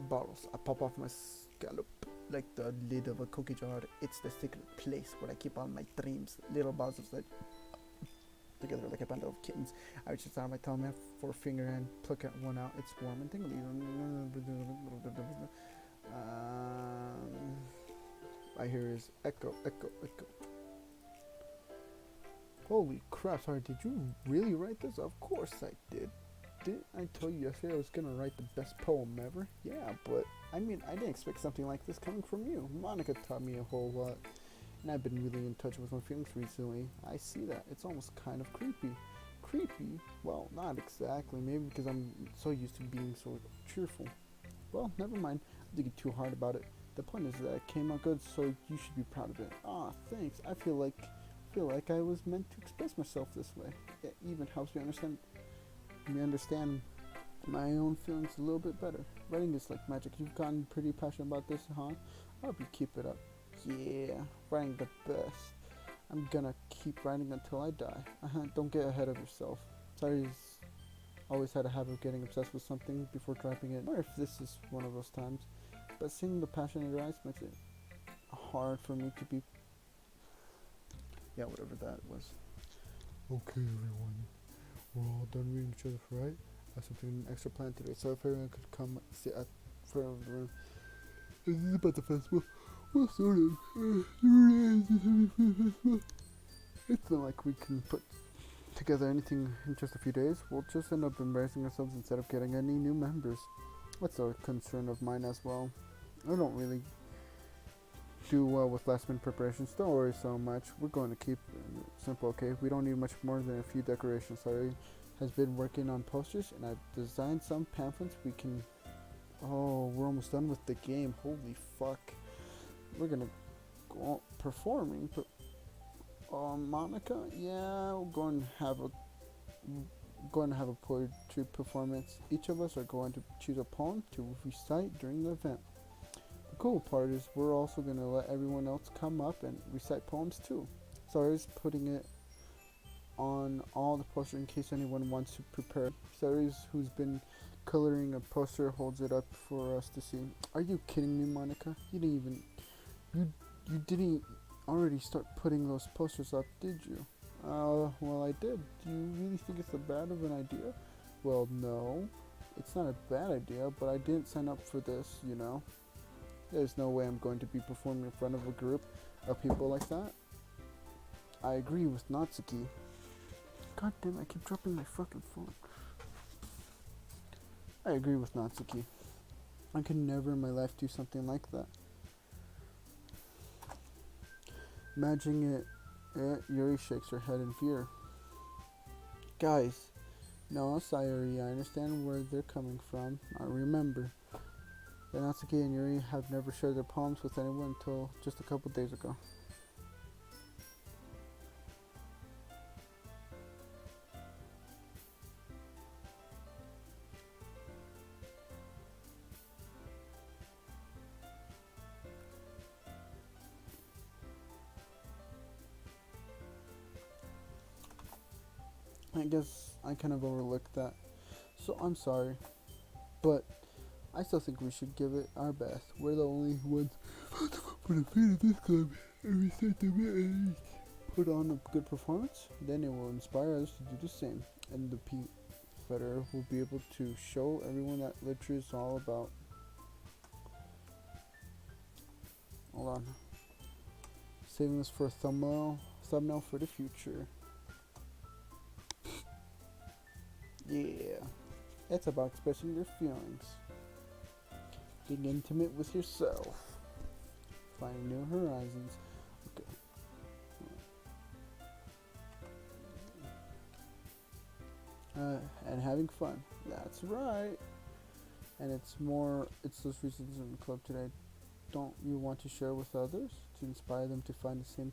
bottles. I pop off my scallop like the lid of a cookie jar. It's the secret place where I keep all my dreams. Little balls of that together like a bundle of kittens. I reach inside my thumb and forefinger and pluck one out. It's warm and tingly. I hear is echo. Holy crap, sorry, did you really write this? Of course I did. Didn't I tell you yesterday I was gonna write the best poem ever? Yeah, but I mean, I didn't expect something like this coming from you. Monica taught me a whole lot, and I've been really in touch with my feelings recently. I see that. It's almost kind of creepy. Creepy? Well, not exactly. Maybe because I'm so used to being so cheerful. Well, never mind. I'm thinking too hard about it. The point is that it came out good, so you should be proud of it. Ah, thanks. I feel like I was meant to express myself this way. It even helps me understand my own feelings a little bit better. Writing is like magic. You've gotten pretty passionate about this, huh? I hope you keep it up. Yeah, writing the best. I'm gonna keep writing until I die. Don't get ahead of yourself. Sorry's always had a habit of getting obsessed with something before dropping it. Or if this is one of those times. But seeing the passion in your eyes makes it hard for me to be... Yeah, whatever that was. Okay, everyone. We're all done reading each other, right? I have something extra planned today, so if everyone could come sit at front of the room. This is about the festival. Well, sort of. It's not like we can put together anything in just a few days. We'll just end up embarrassing ourselves instead of getting any new members. That's a concern of mine as well. I don't really do well with last minute preparations. Don't worry so much. We're going to keep it simple, okay? We don't need much more than a few decorations. Sorry, has been working on posters, and I've designed some pamphlets. We can. Oh, we're almost done with the game. Holy fuck! We're gonna go on performing. Monica, yeah, we're going to have a poetry performance. Each of us are going to choose a poem to recite during the event. The cool part is we're also going to let everyone else come up and recite poems too. Sorry's putting it on all the posters in case anyone wants to prepare. Sorry's who's been coloring a poster holds it up for us to see. Are you kidding me, Monica? You didn't already start putting those posters up, did you? Well, I did. Do you really think it's a bad of an idea? Well, no. It's not a bad idea, but I didn't sign up for this, you know. There's no way I'm going to be performing in front of a group of people like that. I agree with Natsuki. God damn, I keep dropping my fucking phone. I agree with Natsuki. I could never in my life do something like that. Imagining it, Yuri shakes her head in fear. Guys, no, Sayuri, I understand where they're coming from. I remember that Natsuki and Yuri have never shared their poems with anyone until just a couple days ago. I guess I kind of overlooked that, so I'm sorry. But I still think we should give it our best. We're the only ones for the fate of this club, and we set the man put on a good performance. Then it will inspire others to do the same, and the Federer will be able to show everyone that literature is all about. Hold on, saving this for a thumbnail for the future. Yeah, it's about expressing your feelings, being intimate with yourself, finding new horizons. Okay. And having fun. That's right. And it's those reasons in the club today. Don't you want to share with others to inspire them to find the same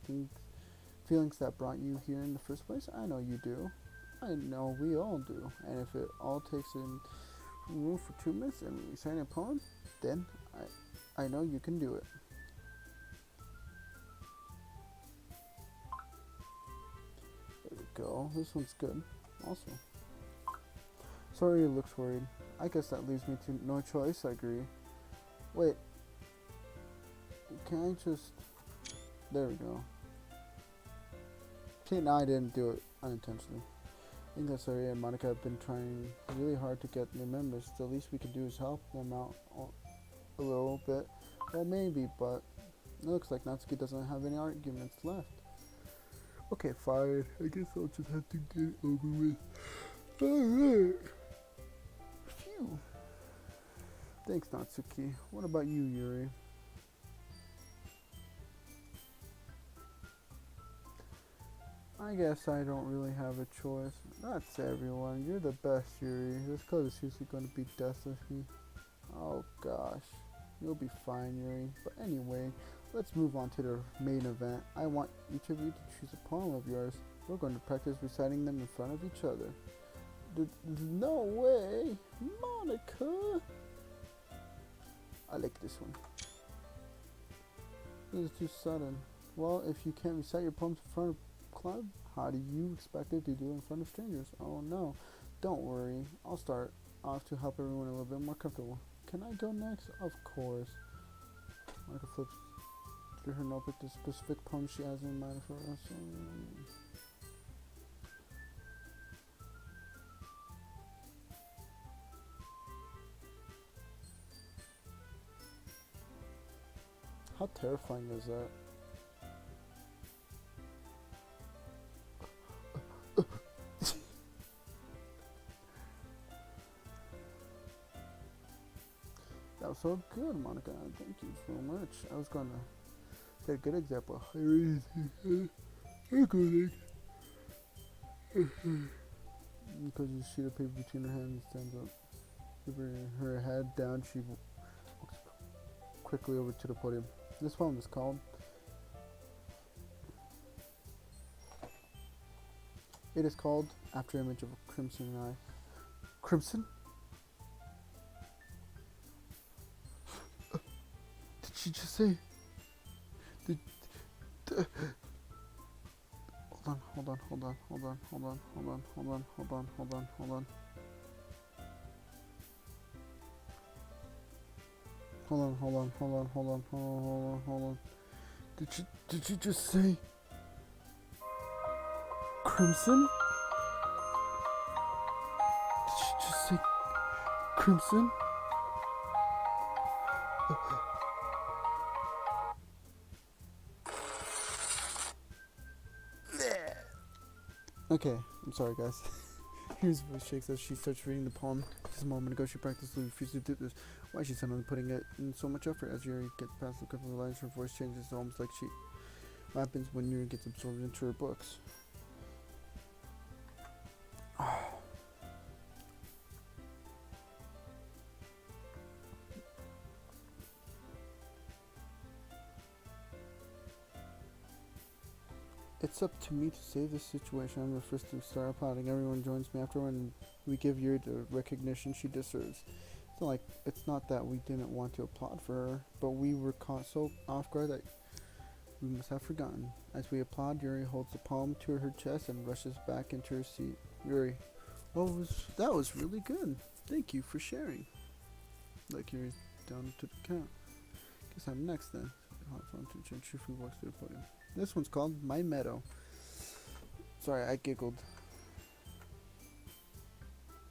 feelings that brought you here in the first place? I know you do. I know we all do. And if it all takes in room for 2 minutes and we recite a poem, then I know you can do it. There we go. This one's good. Also. Sorry, he looks worried. I guess that leaves me to no choice. I agree. Wait. Can I just... There we go. Okay, now I didn't do it unintentionally. I think that's Ari and Monica have been trying really hard to get new members. The least we can do is help them out a little bit. Well, maybe, but it looks like Natsuki doesn't have any arguments left. Okay, fine. I guess I'll just have to get it over with. Alright. Phew. Thanks, Natsuki. What about you, Yuri? I guess I don't really have a choice. That's everyone. You're the best, Yuri. This club is seriously going to be death with me. Oh gosh. You'll be fine, Yuri. But anyway, let's move on to the main event. I want each of you to choose a poem of yours. We're going to practice reciting them in front of each other. No way! Monica! I like this one. This is too sudden. Well, if you can't recite your poems in front of club, how do you expect it to do in front of strangers? Oh no, don't worry, I'll start off to help everyone a little bit more comfortable. Can I go next? Of course. Monica flips through her notebook the specific poem she has in mind for us. How terrifying is that? That was so good, Monica. Thank you so much. I was gonna Set a good example. I really think I go like because the sheet of paper between her hands stands up. Keeping her head down, she walks quickly over to the podium. This poem is called. It is called After Image of a Crimson Eye. Crimson? Did she just say? Did, hold on. Hold on. Did she just say crimson? Did she just say crimson? Okay, I'm sorry guys. Here's voice shakes as she starts reading the poem. Just a moment ago she practically refused to do this. Why is she suddenly putting it in so much effort? As Yuri gets past the couple of lines, her voice changes to almost like she... What happens when Yuri gets absorbed into her books? It's up to me to save this situation. I'm the first to start applauding. Everyone joins me after when we give Yuri the recognition she deserves. It's not that we didn't want to applaud for her, but we were caught so off guard that we must have forgotten. As we applaud, Yuri holds the palm to her chest and rushes back into her seat. Yuri, that was really good. Thank you for sharing. Like Yuri's down to the count. Guess I'm next then. Shufu walks to the podium. This one's called My Meadow. Sorry, I giggled.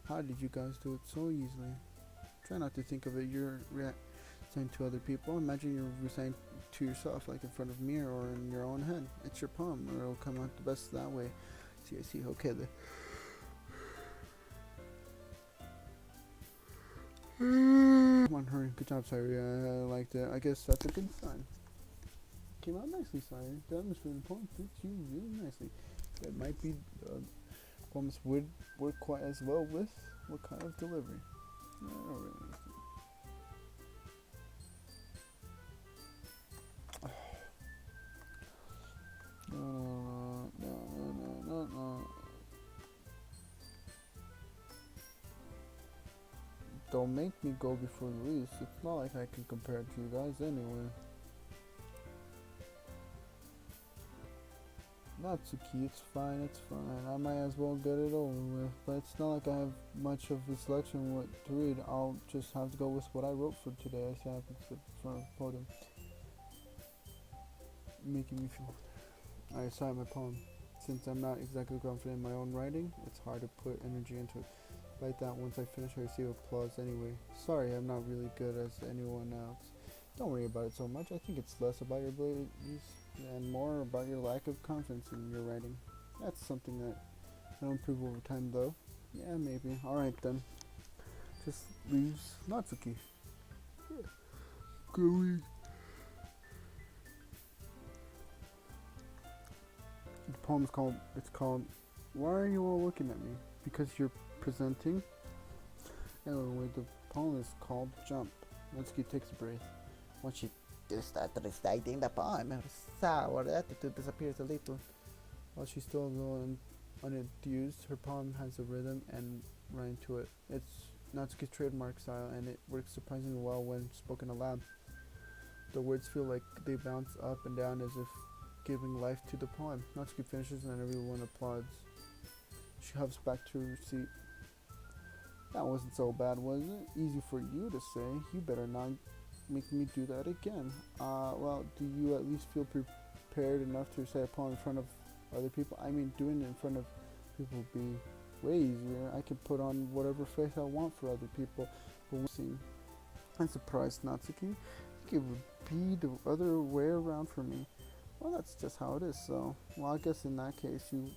How did you guys do it so easily? Try not to think of it. You're reciting to other people. Imagine you're reciting to yourself, like in front of a mirror or in your own head. It's your poem, or it'll come out the best that way. I see. Okay, then. Come on, hurry. Good job, Siri. I liked it. I guess that's a good sign. Came out nicely, Sire. The atmosphere of the poem fits you really nicely. It might be poems would work quite as well with what kind of delivery. I don't really understand. No. Don't make me go before the release. It's not like I can compare it to you guys anyway. Natsuki, it's fine. I might as well get it over with. But it's not like I have much of a selection what to read. I'll just have to go with what I wrote for today. I sat up in front of the podium, making me feel. I recite my poem. Since I'm not exactly confident in my own writing, it's hard to put energy into it. Like that, once I finish, I receive applause anyway. Sorry, I'm not really good as anyone else. Don't worry about it so much. I think it's less about your abilities and more about your lack of confidence in your writing. That's something that will improve over time, though. Yeah, maybe. Alright then. Just leaves Natsuki. Yeah. Going. The poem is called Why Are You All Looking at Me? Because you're presenting. Anyway, the poem is called Jump. Natsuki takes a breath. Once she start reciting the poem, her sour attitude disappears a little. While she's still a little unenthused, her poem has a rhythm and rhyme to it. It's Natsuki's trademark style, and it works surprisingly well when spoken aloud. The words feel like they bounce up and down as if giving life to the poem. Natsuki finishes and everyone applauds. She hops back to her seat. That wasn't so bad, was it? Easy for you to say. You better not make me do that again. Well, do you at least feel prepared enough to recite a poem in front of other people? I mean, doing it in front of people would be way easier. I can put on whatever face I want for other people. But we'll see. I'm surprised, Natsuki. I think it would be the other way around for me. Well, that's just how it is, so... Well, I guess in that case, you...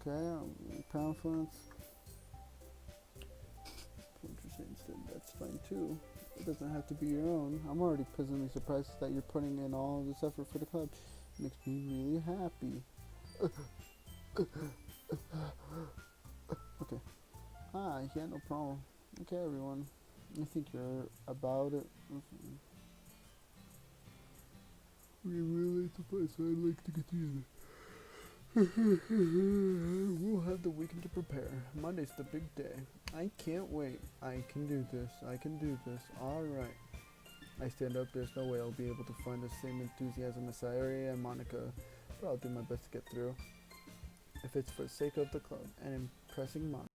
Okay, pamphlets. Interesting instead, that's fine too. It doesn't have to be your own. I'm already pleasantly surprised that you're putting in all this effort for the club. It makes me really happy. Okay. Yeah, no problem. Okay, everyone. I think you're about it. We really like to play, so I'd like to continue. We'll have the weekend to prepare. Monday's the big day. I can't wait. I can do this. I can do this. Alright. I stand up. There's no way I'll be able to find the same enthusiasm as Sayori and Monica, but I'll do my best to get through. If it's for the sake of the club and impressing Monica.